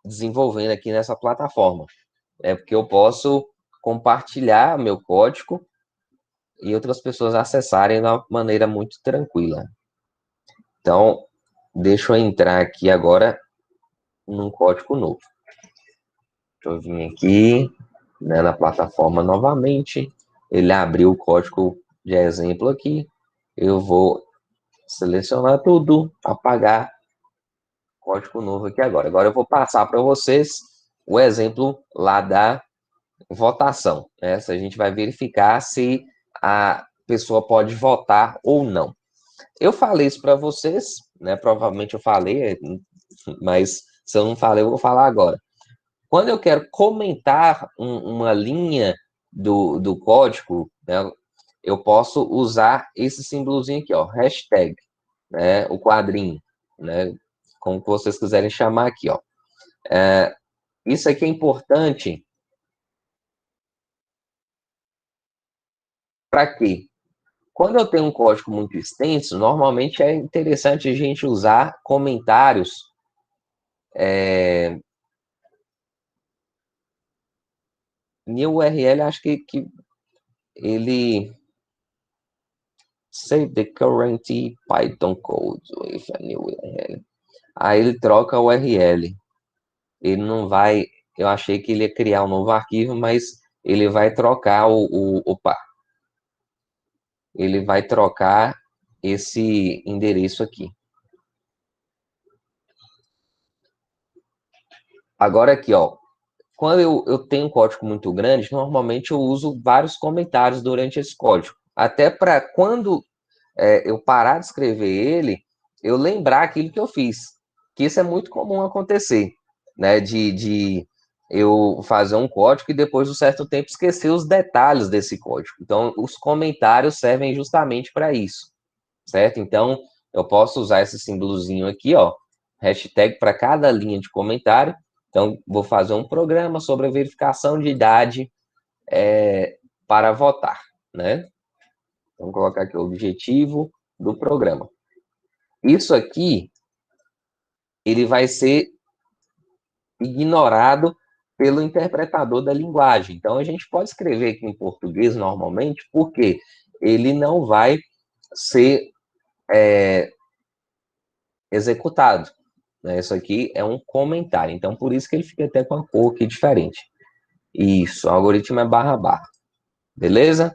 desenvolvendo aqui nessa plataforma. É porque eu posso compartilhar meu código e outras pessoas acessarem de uma maneira muito tranquila. Então, deixa eu entrar aqui agora num código novo. Deixa eu vir aqui, né, na plataforma novamente. Ele abriu o código de exemplo aqui. Eu vou selecionar tudo, apagar, código novo aqui agora. Agora eu vou passar para vocês o exemplo lá da votação, né? Se a gente vai verificar se a pessoa pode votar ou não. Eu falei isso para vocês, né? Provavelmente eu falei, mas se eu não falei, eu vou falar agora. Quando eu quero comentar uma linha do código, né, eu posso usar esse símbolozinho aqui, ó, hashtag, né, o quadrinho, né, como vocês quiserem chamar aqui, ó. Isso aqui é importante para quê? Quando eu tenho um código muito extenso, normalmente é interessante a gente usar comentários new URL, acho que ele save the current Python code with a new URL. Aí ele troca o URL. Ele não vai. Eu achei que ele ia criar um novo arquivo, mas ele vai trocar opa. Ele vai trocar esse endereço aqui. Agora aqui, ó. Quando eu tenho um código muito grande, normalmente eu uso vários comentários durante esse código. Até para quando eu parar de escrever ele, eu lembrar aquilo que eu fiz. Que isso é muito comum acontecer, né? De eu fazer um código e depois de um certo tempo esquecer os detalhes desse código. Então, os comentários servem justamente para isso, certo? Então, eu posso usar esse símbolozinho aqui, ó, hashtag para cada linha de comentário. Então, vou fazer um programa sobre a verificação de idade para votar, né? Vamos colocar aqui o objetivo do programa. Isso aqui, ele vai ser ignorado pelo interpretador da linguagem. Então, a gente pode escrever aqui em português normalmente, porque ele não vai ser executado, né? Isso aqui é um comentário. Então, por isso que ele fica até com a cor aqui diferente. Isso, o algoritmo é barra barra. Beleza?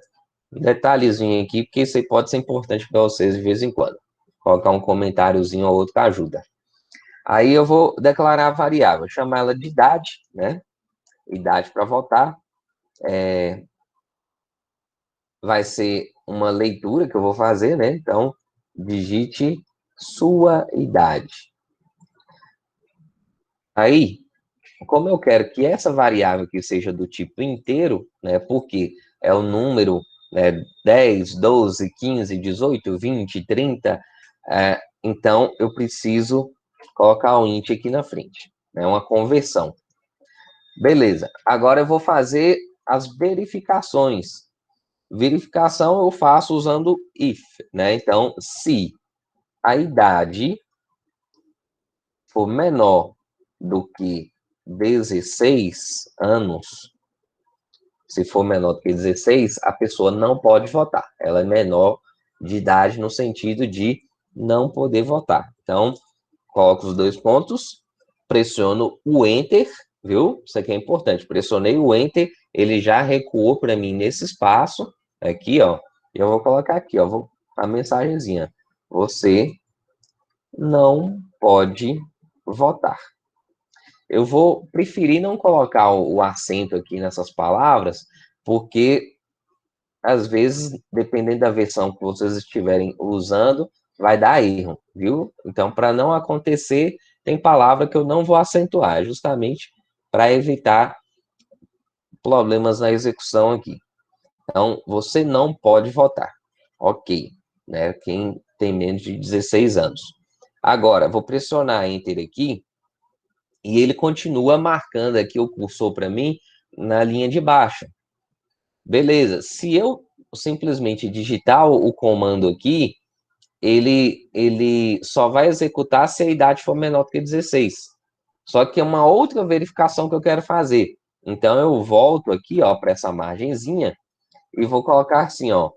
Um detalhezinho aqui, porque isso aí pode ser importante para vocês de vez em quando. Colocar um comentáriozinho ou outro que ajuda. Aí eu vou declarar a variável, chamar ela de idade, né? Idade para votar. Vai ser uma leitura que eu vou fazer, né? Então, digite sua idade. Aí, como eu quero que essa variável aqui seja do tipo inteiro, né? Porque é o número né, 10, 12, 15, 18, 20, 30, então eu preciso colocar o int aqui na frente. É uma conversão. Beleza, agora eu vou fazer as verificações. Verificação eu faço usando if, né? Então, se a idade for menor do que 16 anos, se for menor do que 16, a pessoa não pode votar. Ela é menor de idade no sentido de não poder votar. Então, coloco os dois pontos, pressiono o Enter, viu? Isso aqui é importante. Pressionei o Enter, ele já recuou para mim nesse espaço, aqui, ó. E eu vou colocar aqui, ó, a mensagenzinha. Você não pode votar. Eu vou preferir não colocar o acento aqui nessas palavras, porque às vezes, dependendo da versão que vocês estiverem usando, vai dar erro, viu? Então, para não acontecer, tem palavra que eu não vou acentuar, justamente para evitar problemas na execução aqui. Então, você não pode votar. Ok, né? Quem tem menos de 16 anos. Agora, vou pressionar Enter aqui e ele continua marcando aqui o cursor para mim na linha de baixo. Beleza, se eu simplesmente digitar o comando aqui, ele só vai executar se a idade for menor do que 16. Só que é uma outra verificação que eu quero fazer. Então, eu volto aqui, ó, para essa margenzinha e vou colocar assim, ó,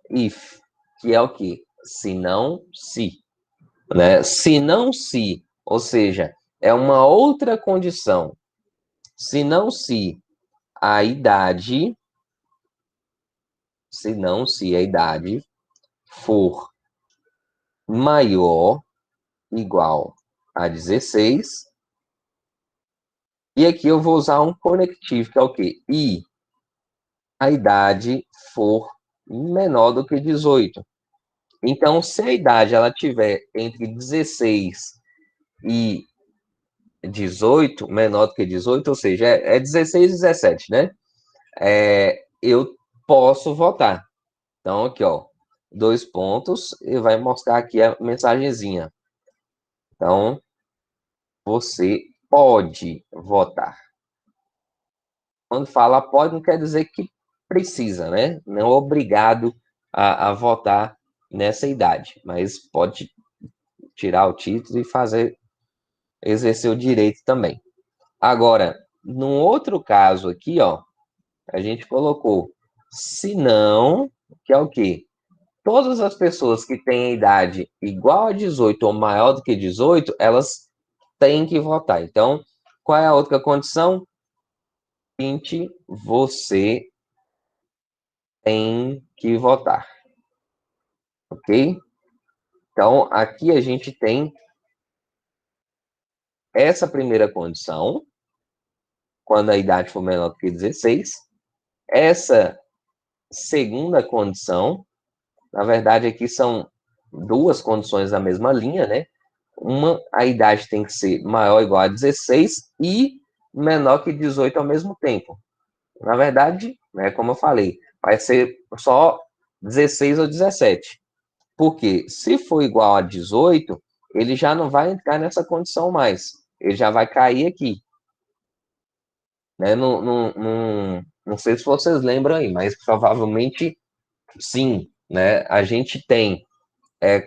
if, que é o quê? Se não, se. Né? Se não, se. Ou seja, é uma outra condição. Se não, se a idade, se não, se a idade for maior igual a 16. E aqui eu vou usar um conectivo, que é o quê? E a idade for menor do que 18. Então, se a idade ela tiver entre 16 e 18, menor do que 18, ou seja, é 16 e 17, né? Eu posso votar. Então, aqui, ó, 2 pontos, e vai mostrar aqui a mensagenzinha. Então, você pode votar. Quando fala pode, não quer dizer que precisa, né? Não é obrigado a votar nessa idade, mas pode tirar o título e exercer o direito também. Agora, num outro caso aqui, ó, a gente colocou se não, que é o quê? Todas as pessoas que têm a idade igual a 18 ou maior do que 18, elas têm que votar. Então, qual é a outra condição? Você tem que votar. Ok? Então, aqui a gente tem essa primeira condição, quando a idade for menor do que 16. Essa segunda condição, na verdade, aqui são duas condições da mesma linha, né? Uma, a idade tem que ser maior ou igual a 16 e menor que 18 ao mesmo tempo. Na verdade, né, como eu falei, vai ser só 16 ou 17. Porque se for igual a 18, ele já não vai entrar nessa condição mais. Ele já vai cair aqui. Né? Não sei se vocês lembram aí, mas provavelmente sim. Né? A gente tem,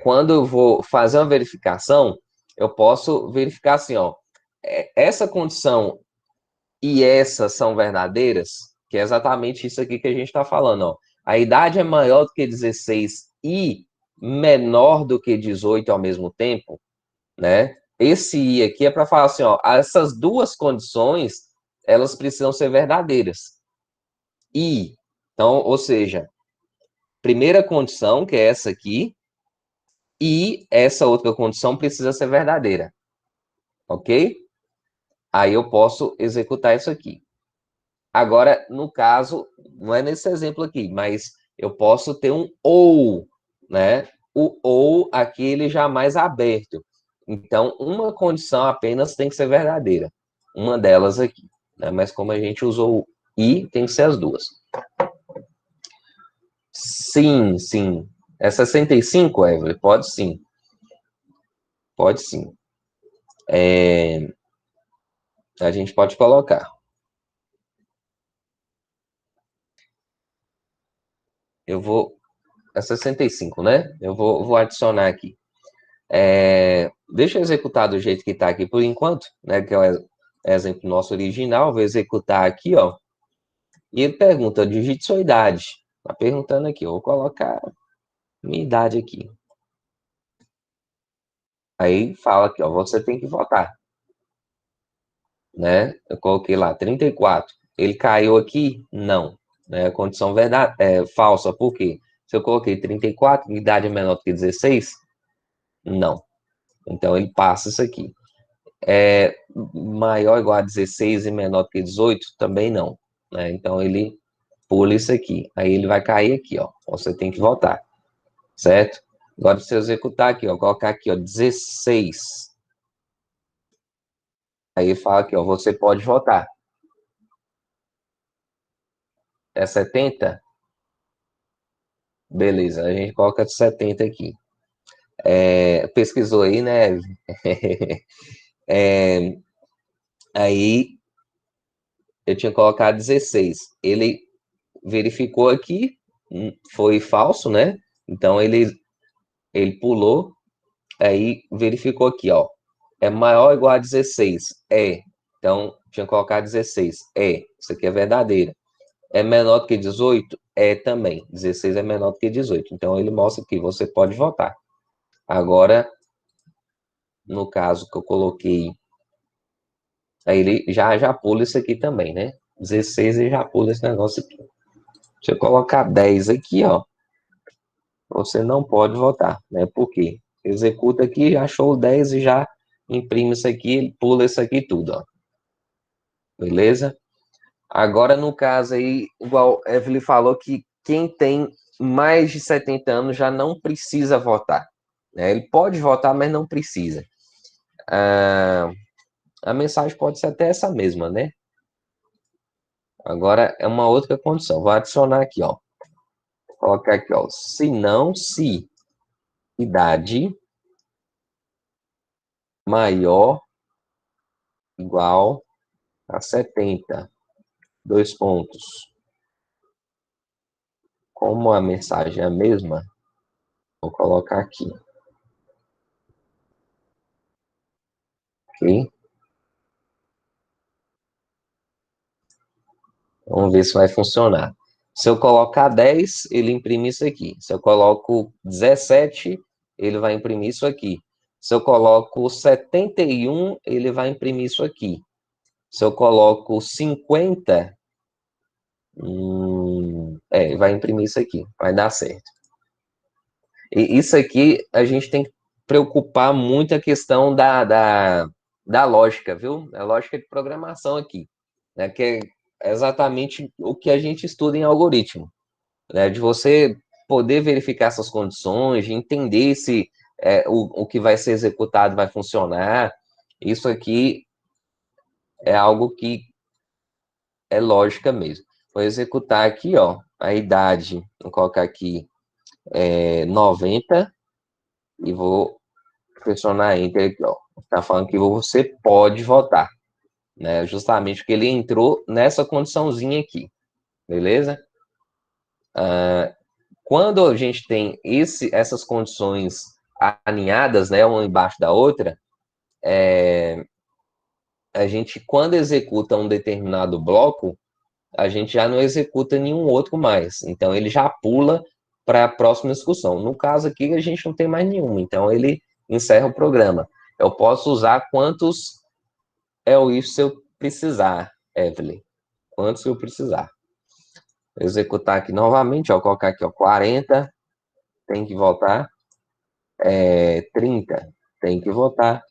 quando eu vou fazer uma verificação, eu posso verificar assim, ó, essa condição e essa são verdadeiras, que é exatamente isso aqui que a gente está falando, ó. A idade é maior do que 16 e menor do que 18 ao mesmo tempo, né? Esse I aqui é para falar assim, ó, essas duas condições, elas precisam ser verdadeiras. E, então, ou seja, primeira condição, que é essa aqui, e essa outra condição precisa ser verdadeira. Ok? Aí eu posso executar isso aqui. Agora, no caso, não é nesse exemplo aqui, mas eu posso ter um ou, né? O ou aqui ele já é mais aberto. Então, uma condição apenas tem que ser verdadeira. Uma delas aqui. Né? Mas como a gente usou o e, tem que ser as duas. Sim, sim. É 65, Evelyn? Pode sim. Pode sim. A gente pode colocar. Eu vou. É 65, né? Eu vou adicionar aqui. Deixa eu executar do jeito que está aqui por enquanto, né? Que é o exemplo nosso original. Vou executar aqui, ó. E ele pergunta: digite sua idade. Tá perguntando aqui. Eu vou colocar minha idade aqui. Aí fala aqui, ó. Você tem que votar, né? Eu coloquei lá 34. Ele caiu aqui? Não. Né? Condição verdade, falsa. Por quê? Se eu coloquei 34, minha idade é menor do que 16? Não. Então ele passa isso aqui. Maior ou igual a 16 e menor do que 18? Também não. Né? Então ele pula isso aqui. Aí ele vai cair aqui, ó. Você tem que votar, certo? Agora, se eu executar aqui, ó, colocar aqui, ó, 16. Aí fala aqui, ó, você pode votar. É 70? Beleza, a gente coloca 70 aqui. Pesquisou aí, né? Aí eu tinha colocado 16. Ele verificou aqui, foi falso, né? Então ele pulou, aí verificou aqui, ó. É maior ou igual a 16? É. Então, tinha colocado 16. Isso aqui é verdadeiro. É menor do que 18? É também. 16 é menor do que 18. Então, ele mostra que você pode votar. Agora, no caso que eu coloquei, aí ele já pula isso aqui também, né? 16 e já pula esse negócio aqui. Se eu colocar 10 aqui, ó, você não pode votar, né? Por quê? Executa aqui, já achou o 10 e já imprime isso aqui, ele pula isso aqui tudo, ó. Beleza? Agora, no caso aí, igual Evelyn falou que quem tem mais de 70 anos já não precisa votar, né? Ele pode votar, mas não precisa. A mensagem pode ser até essa mesma, né? Agora é uma outra condição. Vou adicionar aqui, ó. Vou colocar aqui, ó. Se não, se idade maior igual a 70. Dois pontos. Como a mensagem é a mesma, vou colocar aqui, ok? Vamos ver se vai funcionar. Se eu colocar 10, ele imprime isso aqui. Se eu coloco 17, ele vai imprimir isso aqui. Se eu coloco 71, ele vai imprimir isso aqui. Se eu coloco 50, vai imprimir isso aqui. Vai dar certo. E isso aqui, a gente tem que preocupar muito a questão da lógica, viu? A lógica de programação aqui, né? Que é exatamente o que a gente estuda em algoritmo, né? De você poder verificar essas condições, de entender se o que vai ser executado vai funcionar. Isso aqui é algo que é lógica mesmo. Vou executar aqui, ó, a idade, vou colocar aqui 90 e vou pressionar Enter aqui, ó. Tá falando que você pode votar, né? Justamente porque ele entrou nessa condiçãozinha aqui, beleza? Quando a gente tem essas condições alinhadas, né, uma embaixo da outra, a gente, quando executa um determinado bloco, a gente já não executa nenhum outro mais. Então, ele já pula para a próxima execução. No caso aqui, a gente não tem mais nenhum. Então, ele encerra o programa. Eu posso usar quantos if se eu precisar, Evelyn. Quantos eu precisar. Vou executar aqui novamente, ó, colocar aqui, ó, 40, tem que voltar. 30, tem que votar.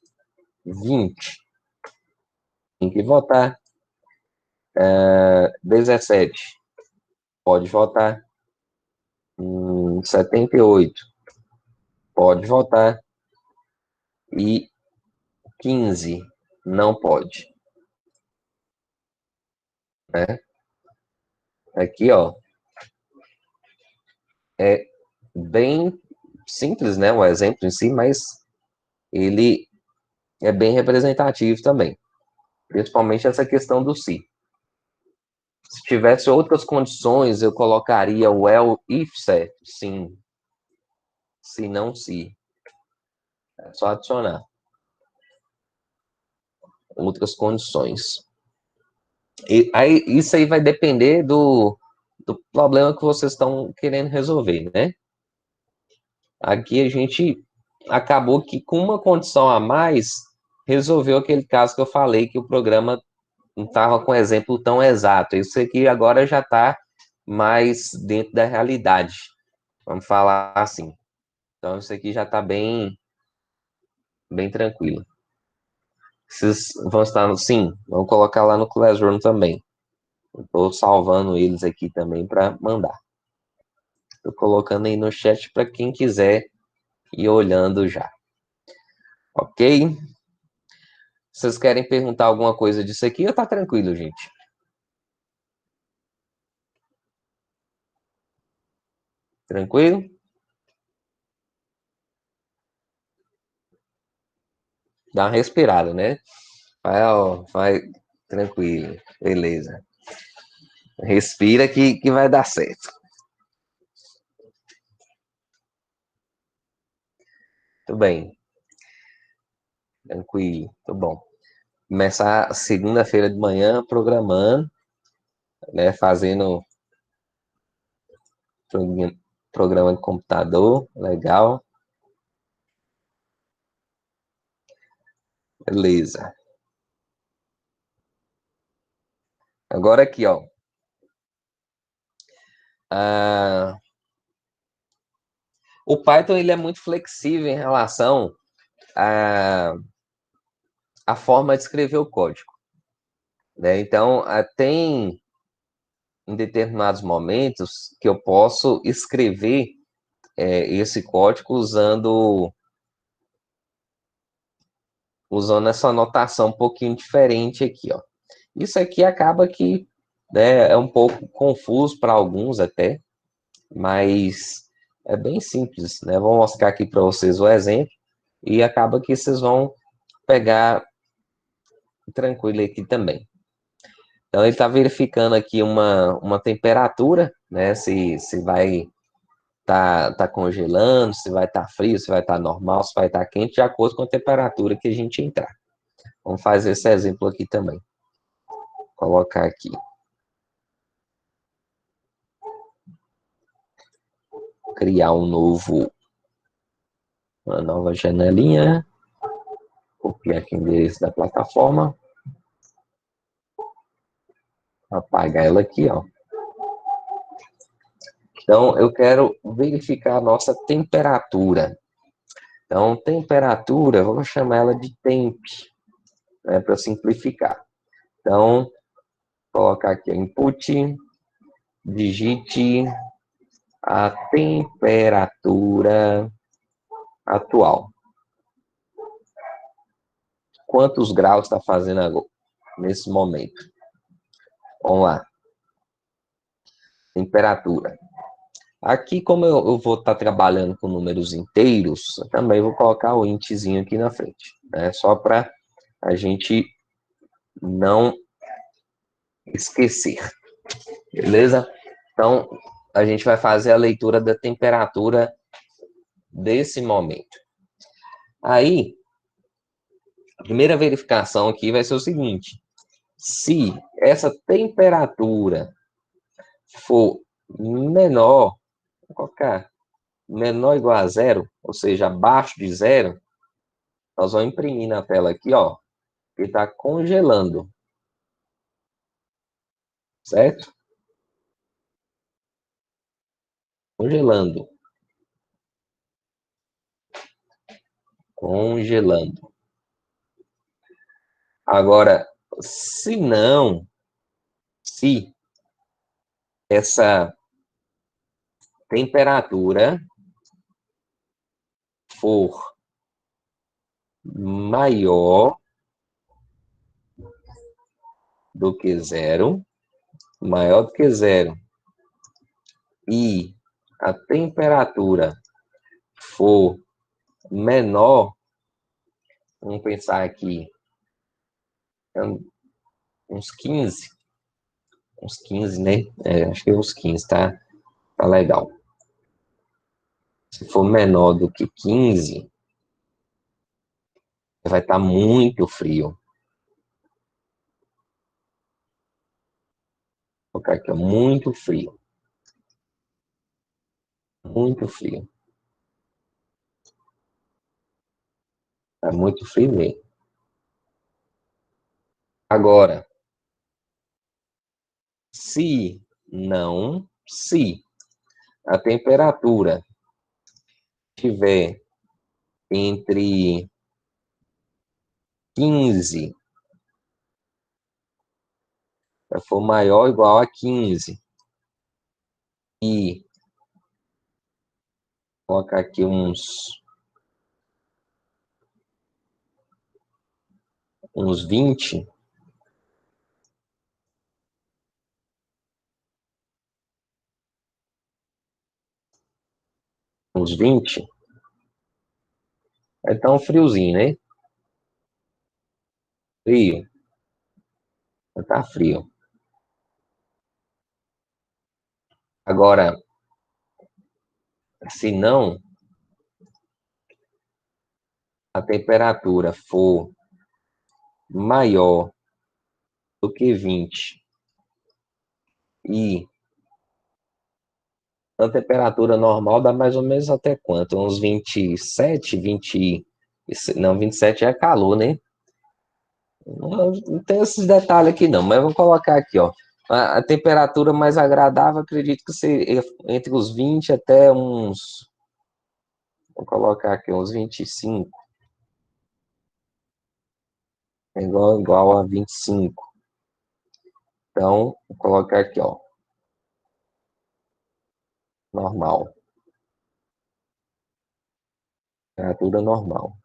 20, tem que votar. 17, pode votar. 78, pode votar. E 15, não pode. Né? Aqui, ó. é bem simples, né, o exemplo em si, mas ele é bem representativo também, principalmente essa questão do se. Se tivesse outras condições, eu colocaria o else if certo, sim, se não se. É só adicionar outras condições. E aí, isso aí vai depender do problema que vocês estão querendo resolver, né? Aqui a gente acabou que com uma condição a mais resolveu aquele caso que eu falei que o programa não estava com exemplo tão exato. Isso aqui agora já está mais dentro da realidade. Vamos falar assim. Então isso aqui já está bem tranquilo. Vocês vão estar no sim, vamos colocar lá no Classroom também. Estou salvando eles aqui também para mandar. Estou colocando aí no chat para quem quiser ir olhando já. Ok? Vocês querem perguntar alguma coisa disso aqui ou tá tranquilo, gente? Tranquilo? Dá uma respirada, né? Vai, ó, vai tranquilo. Beleza. Respira que vai dar certo. Tudo bem. Tranquilo. Tudo bom. Começar segunda-feira de manhã programando, né? Fazendo programa de computador. Legal. Beleza. Agora aqui, ó. Ah, o Python ele é muito flexível em relação à forma de escrever o código, né? Então, tem em determinados momentos que eu posso escrever esse código usando essa notação um pouquinho diferente aqui, ó. Isso aqui acaba que, né, é um pouco confuso para alguns até, mas é bem simples, né? Vou mostrar aqui para vocês o exemplo e acaba que vocês vão pegar tranquilo aqui também. Então, ele está verificando aqui uma temperatura, né? Se vai tá congelando, se vai estar frio, se vai estar normal, se vai estar quente, de acordo com a temperatura que a gente entrar. Vamos fazer esse exemplo aqui também. Vou colocar aqui. Criar uma nova janelinha. Copiar aqui o endereço da plataforma. Apagar ela aqui, ó. Então, eu quero verificar a nossa temperatura. Então, temperatura, vamos chamar ela de temp, né, para simplificar. Então, colocar aqui input, digite a temperatura atual. Quantos graus está fazendo agora, nesse momento? Vamos lá. Temperatura. Aqui, como eu vou estar trabalhando com números inteiros, eu também vou colocar o intzinho aqui na frente, né? Só para a gente não esquecer. Beleza? Então, a gente vai fazer a leitura da temperatura desse momento. Aí, a primeira verificação aqui vai ser o seguinte: se essa temperatura for menor, vou colocar menor ou igual a zero, ou seja, abaixo de zero, nós vamos imprimir na tela aqui, ó, que está congelando, certo? Congelando. Congelando. Agora, se não, se essa temperatura for maior do que zero, maior do que zero, e a temperatura for menor, vamos pensar aqui, uns 15, né? Acho que uns 15, tá? Tá legal. Se for menor do que 15, vai estar muito frio. Vou colocar aqui, ó, muito frio. Muito frio. Tá muito frio mesmo. Agora, se a temperatura estiver entre 15, for maior ou igual a 15, e colocar aqui uns 20, então friozinho, né? Frio, tá frio. Agora, se não, a temperatura for maior do que 20 e a temperatura normal dá mais ou menos até quanto? Uns 27, 20. Não, 27 é calor, né? Não tem esses detalhes aqui não, mas vou colocar aqui, ó. A temperatura mais agradável, acredito que seja entre os 20 até uns. Vou colocar aqui uns 25. É igual a 25. Então, vou colocar aqui, ó. Normal. Temperatura normal.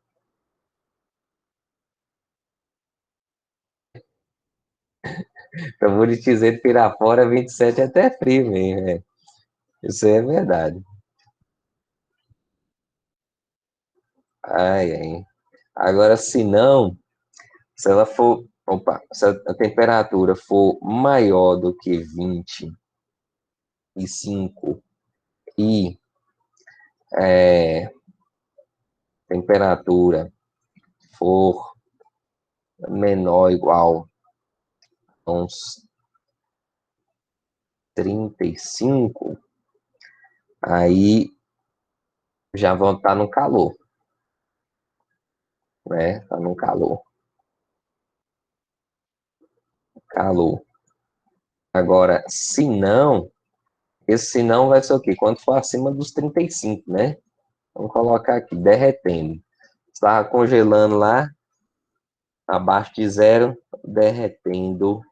Eu vou lhe dizer que lá fora 27 é até frio mesmo, né? Isso é verdade. Ai, ai. Agora, se não, se ela for, opa, se a temperatura for maior do que 25 e temperatura for menor ou igual a uns 35, aí já vão estar no calor, né? Tá no calor. Calor. Agora, se não, esse se não vai ser o quê? Quando for acima dos 35, né? Vamos colocar aqui, derretendo. Estava congelando lá, abaixo de zero, derretendo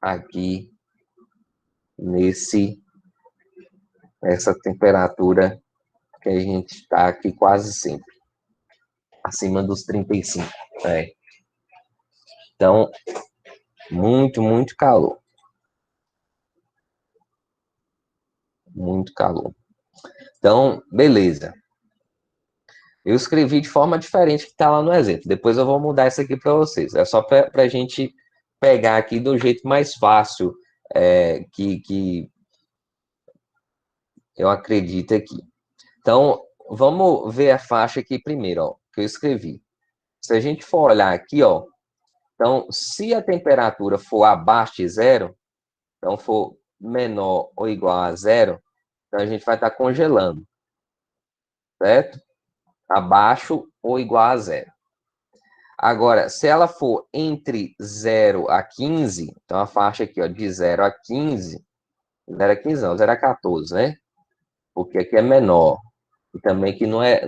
aqui nessa temperatura que a gente está aqui quase sempre, acima dos 35. Né? Então, muito, muito calor. Muito calor. Então, beleza. Eu escrevi de forma diferente que está lá no exemplo. Depois eu vou mudar isso aqui para vocês. É só para a gente pegar aqui do jeito mais fácil que eu acredito aqui. Então, vamos ver a faixa aqui primeiro, ó, que eu escrevi. Se a gente for olhar aqui, ó, então, se a temperatura for abaixo de zero, então for menor ou igual a zero, então a gente vai estar congelando, certo? Abaixo ou igual a zero. Agora, se ela for entre 0 a 15, então a faixa aqui, ó, de 0 a 15, 0 a 15 não, 0 a 14, né? Porque aqui é menor. E também que não é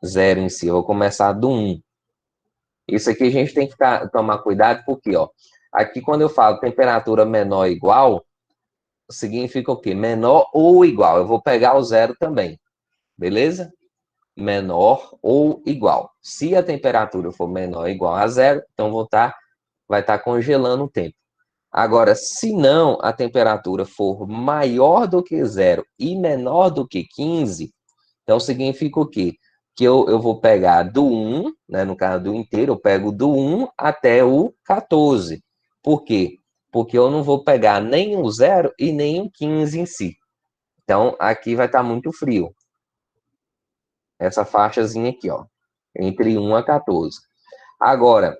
zero em si, eu vou começar do 1. Isso aqui a gente tem que tomar cuidado, porque, ó, aqui quando eu falo temperatura menor ou igual, significa o quê? Menor ou igual. Eu vou pegar o zero também, beleza? Menor ou igual. Se a temperatura for menor ou igual a zero, então vai estar congelando o tempo. Agora, se não a temperatura for maior do que zero e menor do que 15, então significa o quê? Que eu vou pegar do 1, né, no caso do inteiro, eu pego do 1 até o 14. Por quê? Porque eu não vou pegar nem o 0 e nem o 15 em si. Então, aqui vai estar muito frio. Essa faixazinha aqui, ó, entre 1 a 14. Agora,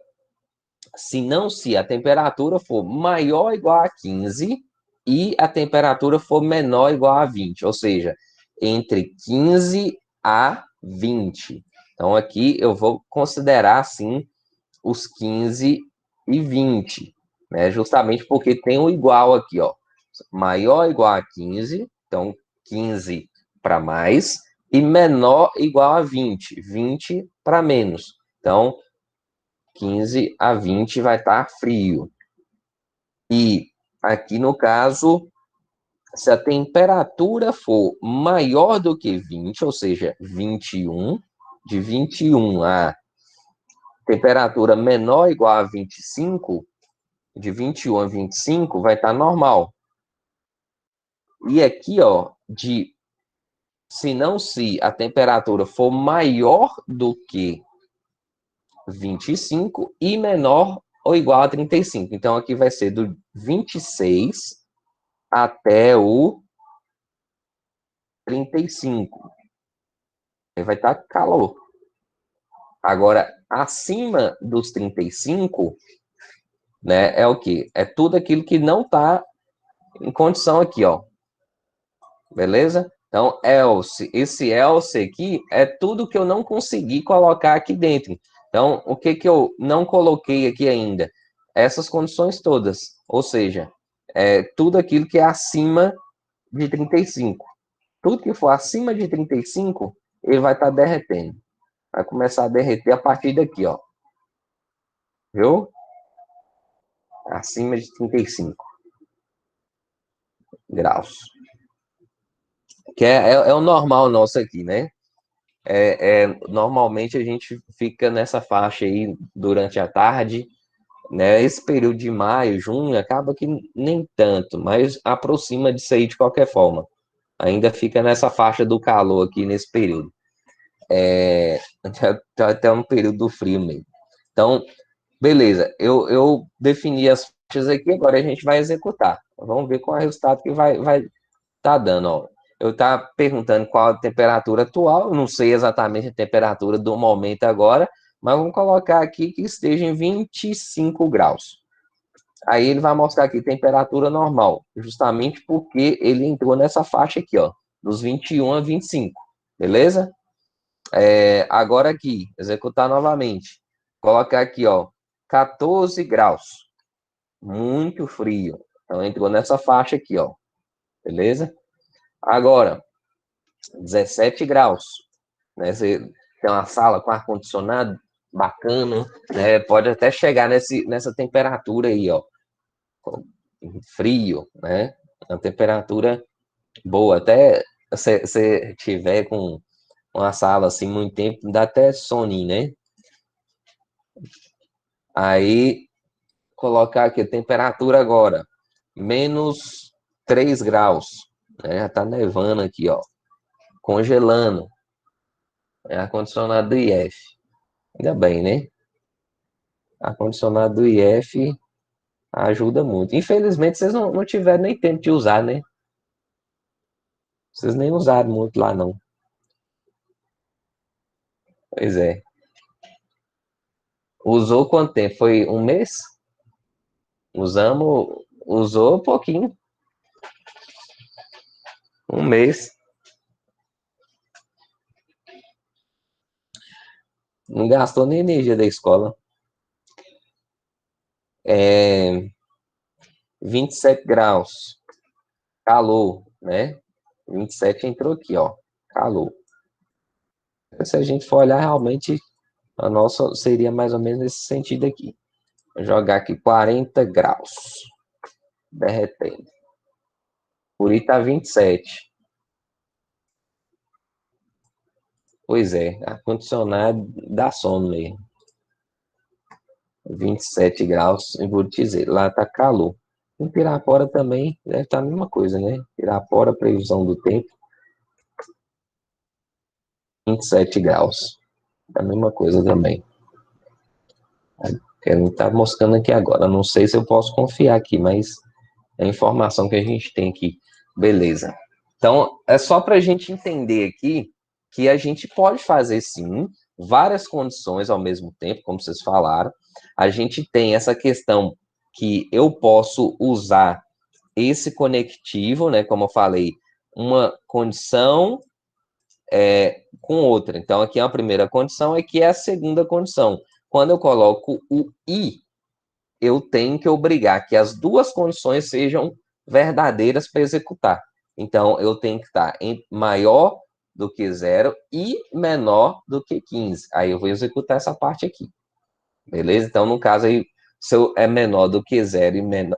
se a temperatura for maior ou igual a 15 e a temperatura for menor ou igual a 20, ou seja, entre 15 a 20. Então, aqui eu vou considerar, sim, os 15 e 20, né? Justamente porque tem o igual aqui, ó. Maior ou igual a 15, então 15 para mais, e menor igual a 20, 20 para menos. Então, 15 a 20 vai estar frio. E aqui no caso, se a temperatura for maior do que 20, ou seja, 21, de 21 a temperatura menor ou igual a 25, de 21 a 25 vai estar normal. E aqui, ó, se a temperatura for maior do que 25 e menor ou igual a 35. Então, aqui vai ser do 26 até o 35. Aí vai estar calor. Agora, acima dos 35, né, é o quê? É tudo aquilo que não está em condição aqui, ó. Beleza? Então, else, esse else aqui é tudo que eu não consegui colocar aqui dentro. Então, o que eu não coloquei aqui ainda? Essas condições todas. Ou seja, tudo aquilo que é acima de 35. Tudo que for acima de 35, ele vai estar derretendo. Vai começar a derreter a partir daqui, ó. Viu? Acima de 35 graus. Que é o normal nosso aqui, né? Normalmente a gente fica nessa faixa aí durante a tarde, né? Esse período de maio, junho, acaba que nem tanto, mas aproxima disso aí de qualquer forma. Ainda fica nessa faixa do calor aqui nesse período. Até um período do frio mesmo. Então, beleza, eu defini as faixas aqui, agora a gente vai executar. Vamos ver qual é o resultado que vai tá dando, ó. Eu estava perguntando qual a temperatura atual, eu não sei exatamente a temperatura do momento agora, mas vamos colocar aqui que esteja em 25 graus. Aí ele vai mostrar aqui temperatura normal, justamente porque ele entrou nessa faixa aqui, ó, dos 21 a 25, beleza? Agora aqui, executar novamente. Colocar aqui, ó, 14 graus, muito frio. Então entrou nessa faixa aqui, ó, beleza? Agora, 17 graus, né? Você tem uma sala com ar-condicionado bacana, né? Pode até chegar nessa temperatura aí, ó, frio, né? Uma temperatura boa. Até se tiver com uma sala assim muito tempo, dá até soninho, né? Aí, colocar aqui a temperatura agora, menos 3 graus, né? Já tá nevando aqui, ó, congelando. É ar-condicionado do IF. Ainda bem, né? Ar-condicionado do IF ajuda muito. Infelizmente, vocês não tiveram nem tempo de usar, né? Vocês nem usaram muito lá, não. Pois é. Usou quanto tempo? Foi um mês? Usou um pouquinho. Um mês. Não gastou nem energia da escola. 27 graus. Calor, né? 27 entrou aqui, ó. Calor. Se a gente for olhar, realmente, a nossa seria mais ou menos nesse sentido aqui. Vou jogar aqui 40 graus. Derretendo. Por aí tá 27. Pois é, ar-condicionado dá sono mesmo. 27 graus, em vou dizer, lá tá calor. Em Pirapora também deve estar a mesma coisa, né? Pirapora, previsão do tempo, 27 graus. A mesma coisa também. Ele está mostrando aqui agora. Não sei se eu posso confiar aqui, mas é a informação que a gente tem aqui. Beleza. Então, é só para a gente entender aqui que a gente pode fazer, sim, várias condições ao mesmo tempo, como vocês falaram. A gente tem essa questão que eu posso usar esse conectivo, né? Como eu falei, uma condição com outra. Então, aqui é a primeira condição, aqui é a segunda condição. Quando eu coloco o i, eu tenho que obrigar que as duas condições sejam verdadeiras para executar. Então, eu tenho que estar em maior do que zero e menor do que 15. Aí eu vou executar essa parte aqui. Beleza? Então, no caso aí, se eu é menor do que zero e menor,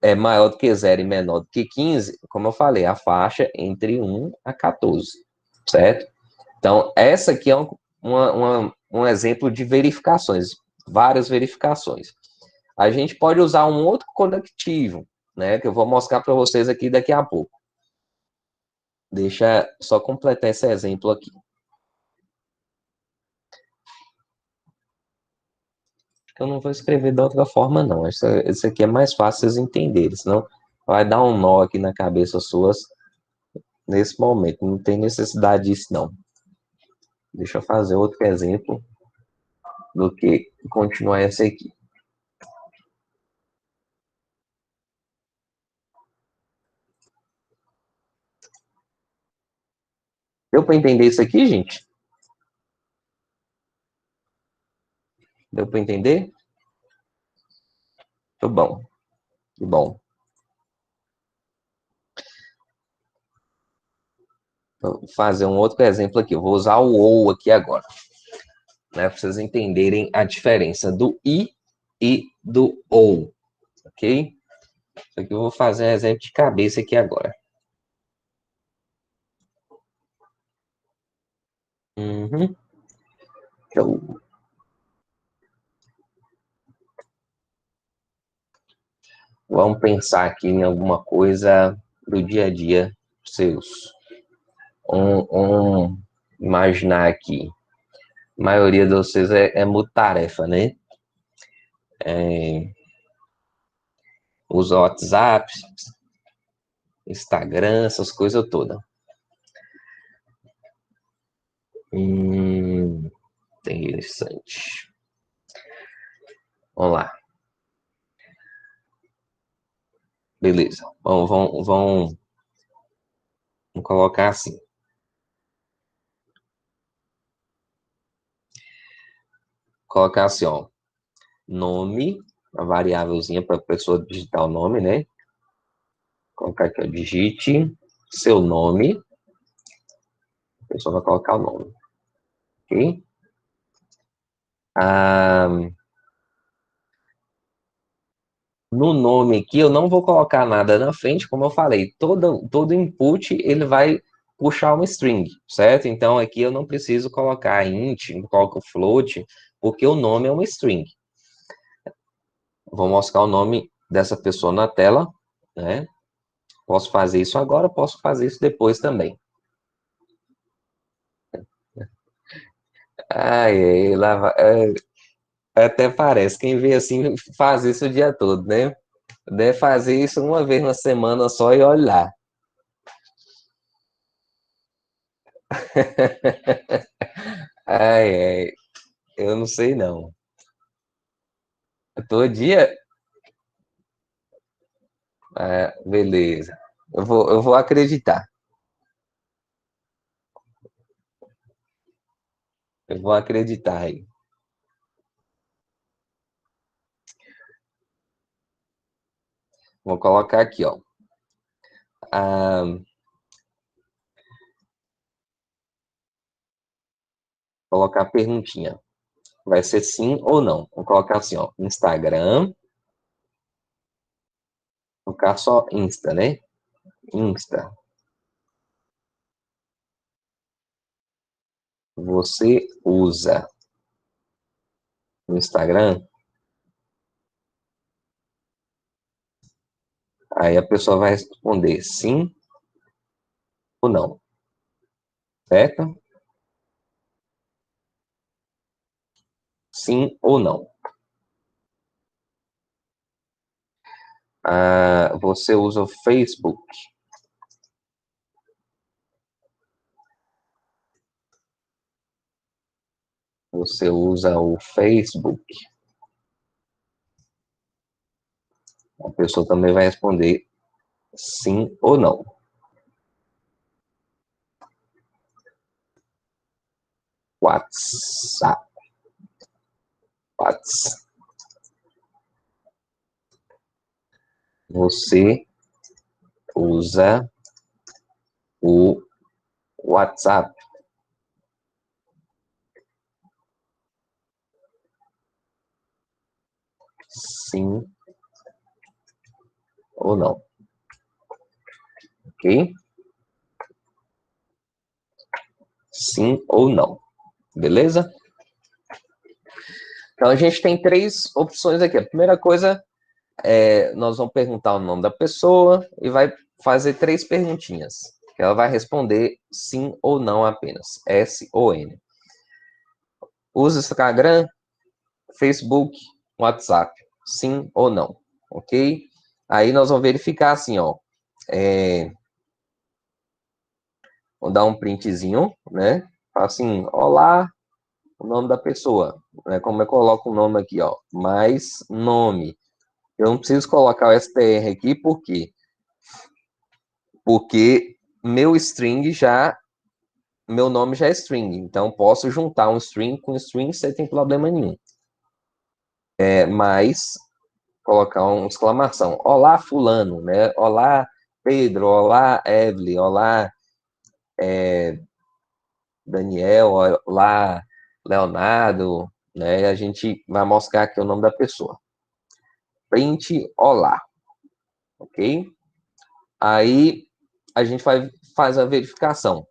é maior do que zero e menor do que 15, como eu falei, a faixa entre 1 a 14, certo? Então, essa aqui é um exemplo de verificações, várias verificações. A gente pode usar um outro conectivo, né, que eu vou mostrar para vocês aqui daqui a pouco. Deixa só completar esse exemplo aqui. Eu não vou escrever de outra forma, não. Esse aqui é mais fácil vocês entenderem, senão vai dar um nó aqui na cabeça suas nesse momento. Não tem necessidade disso, não. Deixa eu fazer outro exemplo do que continuar essa aqui. Deu para entender isso aqui, gente? Deu para entender? Muito bom. Que bom. Vou fazer um outro exemplo aqui. Eu vou usar o ou aqui agora, né, para vocês entenderem a diferença do i e do ou, ok? Isso aqui eu vou fazer um exemplo de cabeça aqui agora. Uhum. Show. Vamos pensar aqui em alguma coisa do dia a dia seus. Imaginar aqui. A maioria de vocês é multitarefa, né? Usa WhatsApp, Instagram, essas coisas todas. Interessante. Vamos lá. Beleza. Vamos colocar assim. Colocar assim, ó. Nome, a variávelzinha para a pessoa digitar o nome, né? Colocar aqui, ó. Digite seu nome. A pessoa vai colocar o nome. Ok? No nome aqui, eu não vou colocar nada na frente, como eu falei. Todo input, ele vai puxar uma string, certo? Então, aqui eu não preciso colocar int, não coloco float, porque o nome é uma string. Vou mostrar o nome dessa pessoa na tela, né? Posso fazer isso agora, posso fazer isso depois também. Ai, até parece, quem vê assim faz isso o dia todo, né? Deve fazer isso uma vez na semana só e olha lá. Ai, eu não sei não. Todo dia, beleza. Eu vou acreditar. Eu vou acreditar aí. Vou colocar aqui, ó. Ah, colocar a perguntinha. Vai ser sim ou não? Vou colocar assim, ó. Instagram. Vou colocar só Insta, né? Insta. Você usa o Instagram? Aí a pessoa vai responder sim ou não, certo? Sim ou não. Você usa o Facebook? Você usa o Facebook? A pessoa também vai responder sim ou não. WhatsApp. WhatsApp. Você usa o WhatsApp? Sim ou não? Ok? Sim ou não. Beleza? Então a gente tem três opções aqui. A primeira coisa nós vamos perguntar o nome da pessoa e vai fazer três perguntinhas. Que ela vai responder sim ou não apenas. S ou N. Usa Instagram, Facebook, WhatsApp. Sim ou não. Ok? Aí nós vamos verificar assim, ó. Vou dar um printzinho, né? Assim, olá, o nome da pessoa. Né? Como eu coloco o nome aqui, ó. Mais nome. Eu não preciso colocar o STR aqui, por quê? Porque meu nome já é string, então posso juntar um string com string sem ter problema nenhum. Mas colocar uma exclamação. Olá, fulano, né? Olá, Pedro. Olá, Evelyn. Olá, Daniel. Olá, Leonardo. Né? A gente vai mostrar aqui o nome da pessoa. Print, olá. Ok? Aí a gente vai fazer a verificação.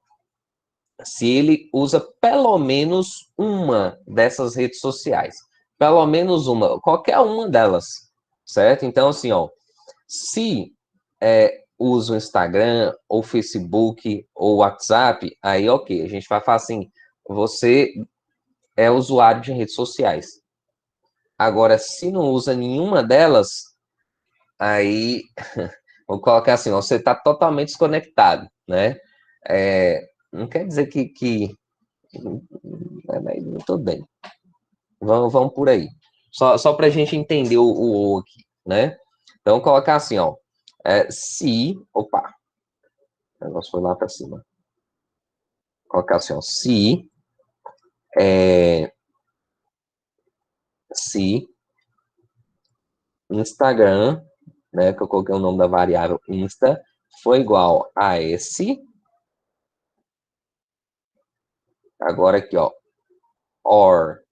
Se ele usa pelo menos uma dessas redes sociais. Pelo menos uma, qualquer uma delas, certo? Então, assim, ó, se usa o Instagram, ou Facebook, ou WhatsApp, aí ok, a gente vai falar assim, você é usuário de redes sociais. Agora, se não usa nenhuma delas, aí, vou colocar assim, ó, você está totalmente desconectado, né? Não quer dizer que mas tudo bem. Vamos por aí. Só para a gente entender o aqui, né? Então, colocar assim, ó. Se. Opa, o negócio foi lá para cima. Colocar assim, ó. Se Instagram, né? Que eu coloquei o nome da variável Insta, foi igual a esse. Agora aqui, ó. Or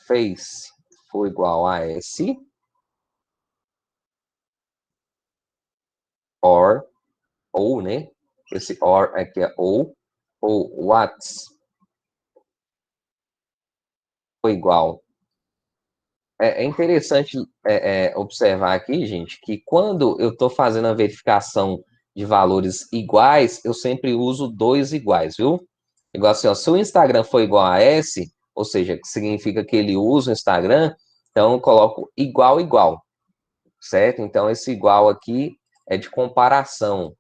face foi igual a esse. Or, ou, né? Esse or aqui é ou what foi igual. É interessante observar aqui, gente, que quando eu estou fazendo a verificação de valores iguais, eu sempre uso dois iguais, viu? Igual assim, ó, se o Instagram for igual a S, ou seja, que significa que ele usa o Instagram, então eu coloco igual, igual, certo? Então esse igual aqui é de comparação.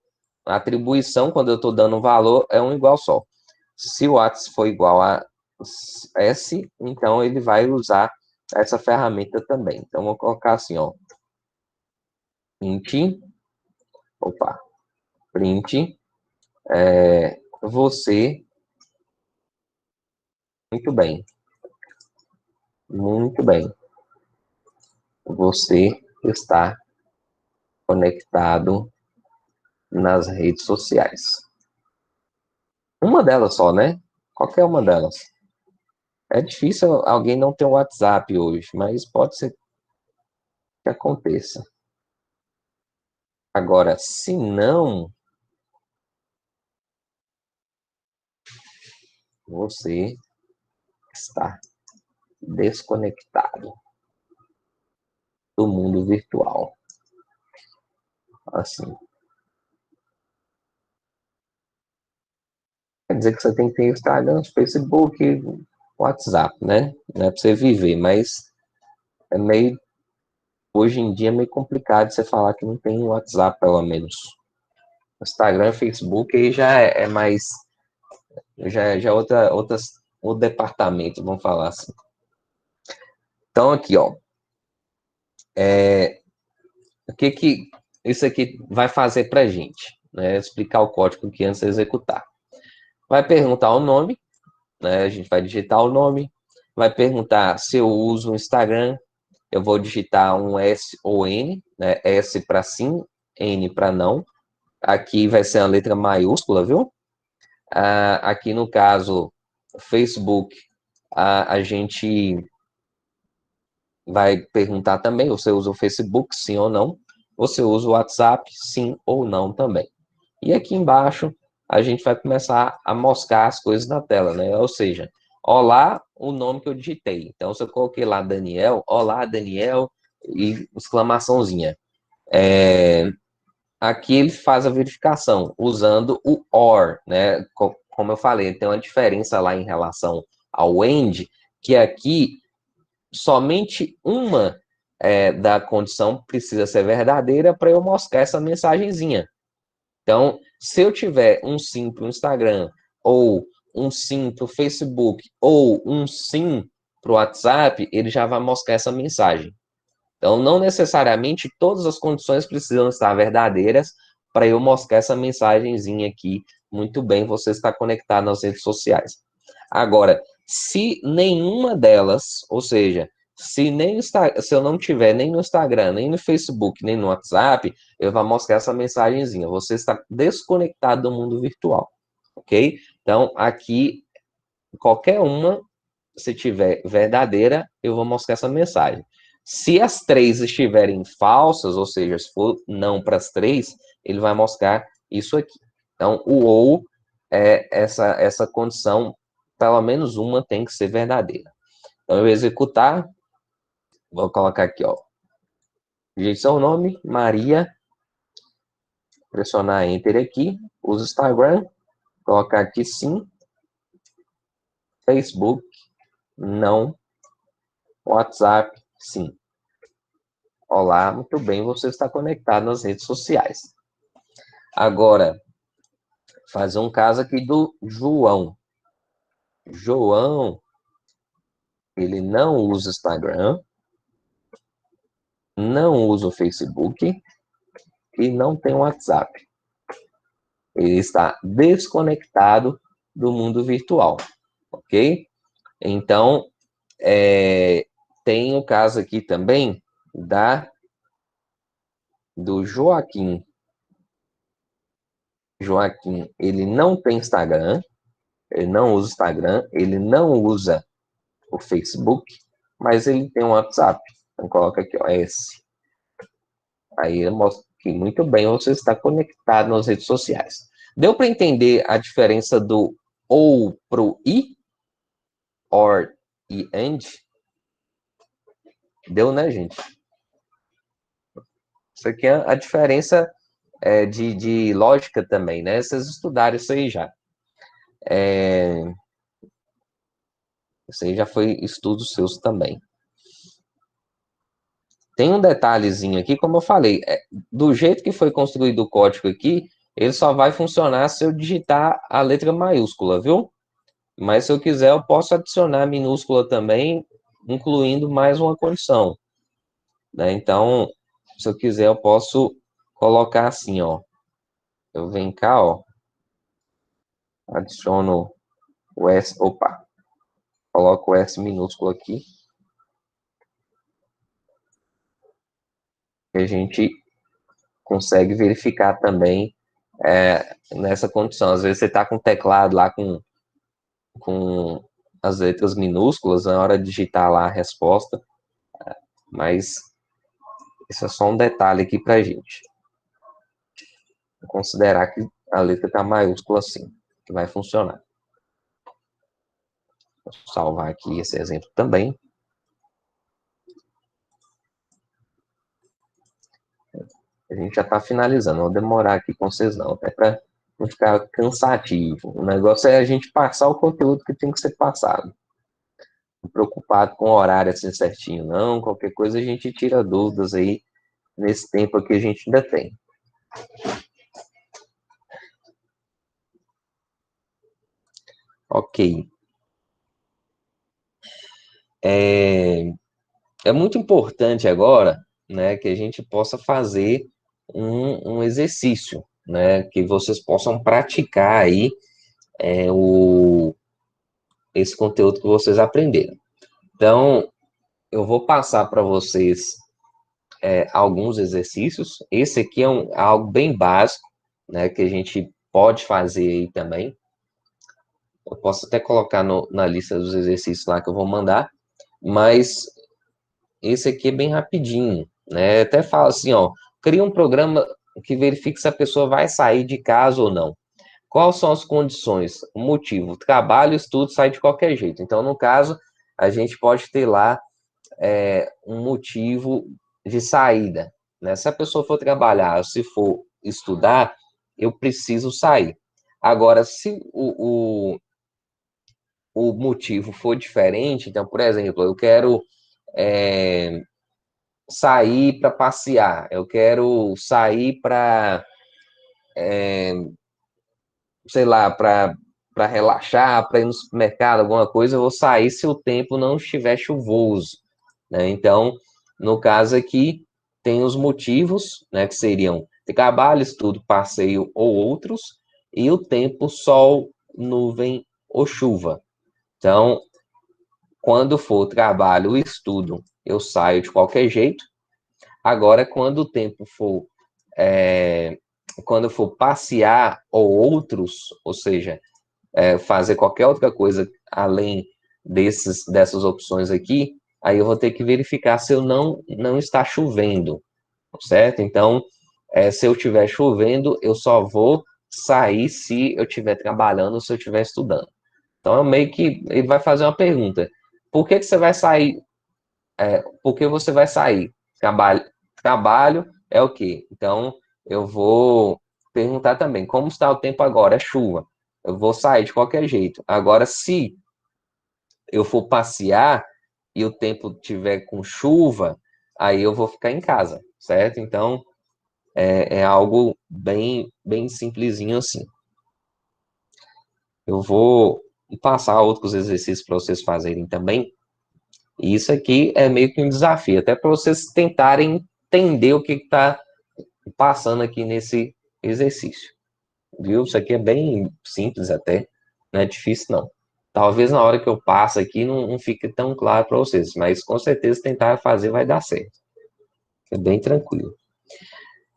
A atribuição, quando eu estou dando um valor, é um igual só. Se o WhatsApp for igual a S, então ele vai usar essa ferramenta também. Então, vou colocar assim, ó, print, opa, print, você, muito bem, muito bem, você está conectado nas redes sociais. Uma delas só, né? Qualquer uma delas. É difícil alguém não ter um WhatsApp hoje, mas pode ser que aconteça. Agora, se não, você está desconectado. do mundo virtual. Assim. Quer dizer que você tem que ter Instagram, Facebook, WhatsApp, né? Não é para você viver, mas é meio, hoje em dia é meio complicado você falar que não tem WhatsApp, pelo menos. Instagram, Facebook, aí já é mais, já é outro departamento, vamos falar assim. Então, aqui, ó, o que isso aqui vai fazer para a gente, né? Explicar o código aqui antes de executar. Vai perguntar o nome, né? A gente vai digitar o nome, vai perguntar se eu uso o Instagram, eu vou digitar um S ou N, né? S para sim, N para não. Aqui vai ser a letra maiúscula, viu? Aqui no caso, Facebook, a gente vai perguntar também, você usa o Facebook, sim ou não? Você usa o WhatsApp, sim ou não também. E aqui embaixo, a gente vai começar a moscar as coisas na tela, né? Ou seja, olá, o nome que eu digitei. Então, se eu coloquei lá Daniel, olá, Daniel, e exclamaçãozinha. Aqui ele faz a verificação usando o OR, né? Como eu falei, tem uma diferença lá em relação ao AND, que aqui somente uma da condição precisa ser verdadeira para eu mostrar essa mensagenzinha. Então, se eu tiver um sim para o Instagram, ou um sim para o Facebook, ou um sim para o WhatsApp, ele já vai mostrar essa mensagem. Então, não necessariamente todas as condições precisam estar verdadeiras para eu mostrar essa mensagenzinha aqui. Muito bem, você está conectado nas redes sociais. Agora, se nenhuma delas, ou seja, se eu não tiver nem no Instagram, nem no Facebook, nem no WhatsApp, eu vou mostrar essa mensagenzinha. Você está desconectado do mundo virtual, ok? Então, aqui, qualquer uma, se tiver verdadeira, eu vou mostrar essa mensagem. Se as três estiverem falsas, ou seja, se for não para as três, ele vai mostrar isso aqui. Então, o ou é essa condição, pelo menos uma tem que ser verdadeira. Então, eu executar, vou colocar aqui, ó. Digite seu nome, Maria, pressionar Enter aqui, usa Instagram, colocar aqui sim, Facebook, não, WhatsApp, sim. Olá, muito bem, você está conectado nas redes sociais. Agora, fazer um caso aqui do João. João, ele não usa Instagram, não usa o Facebook e não tem WhatsApp. Ele está desconectado do mundo virtual, ok? Então, tem o caso aqui também do Joaquim. Joaquim, ele não tem Instagram, ele não usa Instagram, ele não usa o Facebook, mas ele tem um WhatsApp. Então, coloca aqui, ó, S. Aí eu mostro que muito bem você está conectado nas redes sociais. Deu para entender a diferença do ou pro i, or e and? Deu, né, gente? Isso aqui é a diferença de lógica também, né? Vocês estudaram isso aí já. Isso aí já foi estudos seus também. Tem um detalhezinho aqui, como eu falei, do jeito que foi construído o código aqui, ele só vai funcionar se eu digitar a letra maiúscula, viu? Mas se eu quiser, eu posso adicionar minúscula também, incluindo mais uma condição, né? Então, se eu quiser, eu posso colocar assim, ó. Eu venho cá, ó, adiciono o S, opa, coloco o S minúsculo aqui, e a gente consegue verificar também nessa condição. Às vezes você está com o teclado lá com as letras minúsculas na hora de digitar lá a resposta, mas isso é só um detalhe aqui para a gente. Vou considerar que a letra está maiúscula assim, que vai funcionar. Vou salvar aqui esse exemplo também. A gente já está finalizando, não vou demorar aqui com vocês não, até para não ficar cansativo. O negócio é a gente passar o conteúdo que tem que ser passado. Não preocupado com o horário assim certinho, não. Qualquer coisa a gente tira dúvidas aí nesse tempo aqui a gente ainda tem. Ok. É muito importante agora, né, que a gente possa fazer um exercício, né, que vocês possam praticar aí esse conteúdo que vocês aprenderam. Então, eu vou passar para vocês alguns exercícios. Esse aqui é algo bem básico, né, que a gente pode fazer aí também. Eu posso até colocar na lista dos exercícios lá que eu vou mandar, mas esse aqui é bem rapidinho, né? Até fala assim, ó, cria um programa que verifique se a pessoa vai sair de casa ou não. Quais são as condições? O motivo, trabalho, estudo, sai de qualquer jeito. Então, no caso, a gente pode ter lá um motivo de saída, né? Se a pessoa for trabalhar, se for estudar, eu preciso sair. Agora, se o motivo for diferente, então, por exemplo, eu quero sair para passear, eu quero sair para, sei lá, para relaxar, para ir no supermercado, alguma coisa, eu vou sair se o tempo não estiver chuvoso, né? Então, no caso aqui, tem os motivos, né, que seriam trabalho, estudo, passeio ou outros, e o tempo, sol, nuvem ou chuva. Então, quando for trabalho, estudo, eu saio de qualquer jeito. Agora, quando for passear ou outros, ou seja, fazer qualquer outra coisa além dessas opções aqui, aí eu vou ter que verificar se eu não está chovendo, certo? Então, se eu estiver chovendo, eu só vou sair se eu estiver trabalhando ou se eu estiver estudando. Então, é meio que ele vai fazer uma pergunta. Por que você vai sair? Por que você vai sair? Trabalho é o quê? Então, eu vou perguntar também, como está o tempo agora? É chuva. Eu vou sair de qualquer jeito. Agora, se eu for passear e o tempo tiver com chuva, aí eu vou ficar em casa, certo? Então, é algo bem, bem simplesinho assim. Eu vou passar outros exercícios para vocês fazerem também. E isso aqui é meio que um desafio, até para vocês tentarem entender o que está passando aqui nesse exercício. Viu? Isso aqui é bem simples até, não é difícil não. Talvez na hora que eu passo aqui não fique tão claro para vocês, mas com certeza tentar fazer vai dar certo. É bem tranquilo.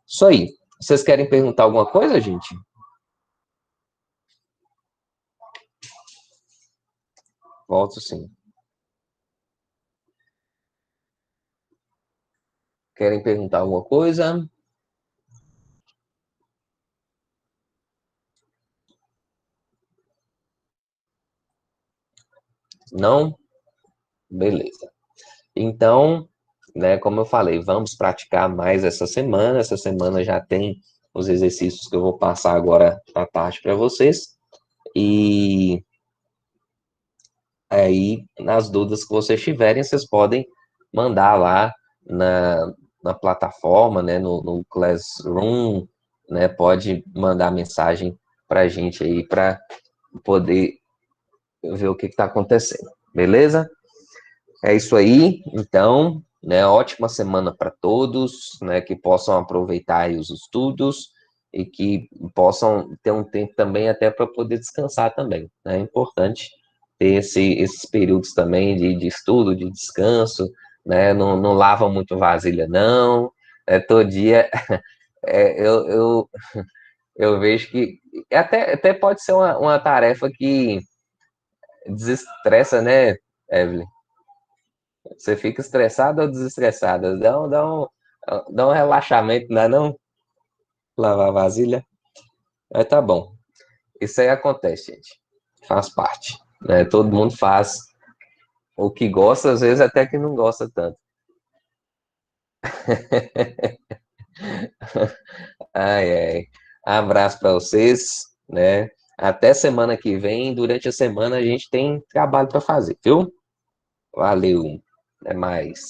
Isso aí. Vocês querem perguntar alguma coisa, gente? Volto sim. Querem perguntar alguma coisa? Não? Beleza. Então, né, como eu falei, vamos praticar mais essa semana. Essa semana já tem os exercícios que eu vou passar agora à tarde para vocês. E aí, nas dúvidas que vocês tiverem, vocês podem mandar lá na plataforma, né, no Classroom, né, pode mandar mensagem para a gente aí para poder ver o que está acontecendo, beleza? É isso aí, então, né, ótima semana para todos, né, que possam aproveitar aí os estudos e que possam ter um tempo também até para poder descansar também, né? É importante ter esses períodos também de estudo, de descanso, né? Não lava muito vasilha, não. Todo dia é, eu, eu, eu vejo que até pode ser uma tarefa que desestressa, né, Evelyn? Você fica estressado ou desestressada? Dá um relaxamento, não é não? Lavar vasilha? Mas tá bom. Isso aí acontece, gente. Faz parte, né? Todo mundo faz o que gosta, às vezes até que não gosta tanto. Ai, ai. Abraço para vocês, né? Até semana que vem. Durante a semana a gente tem trabalho para fazer, viu? Valeu. Até mais.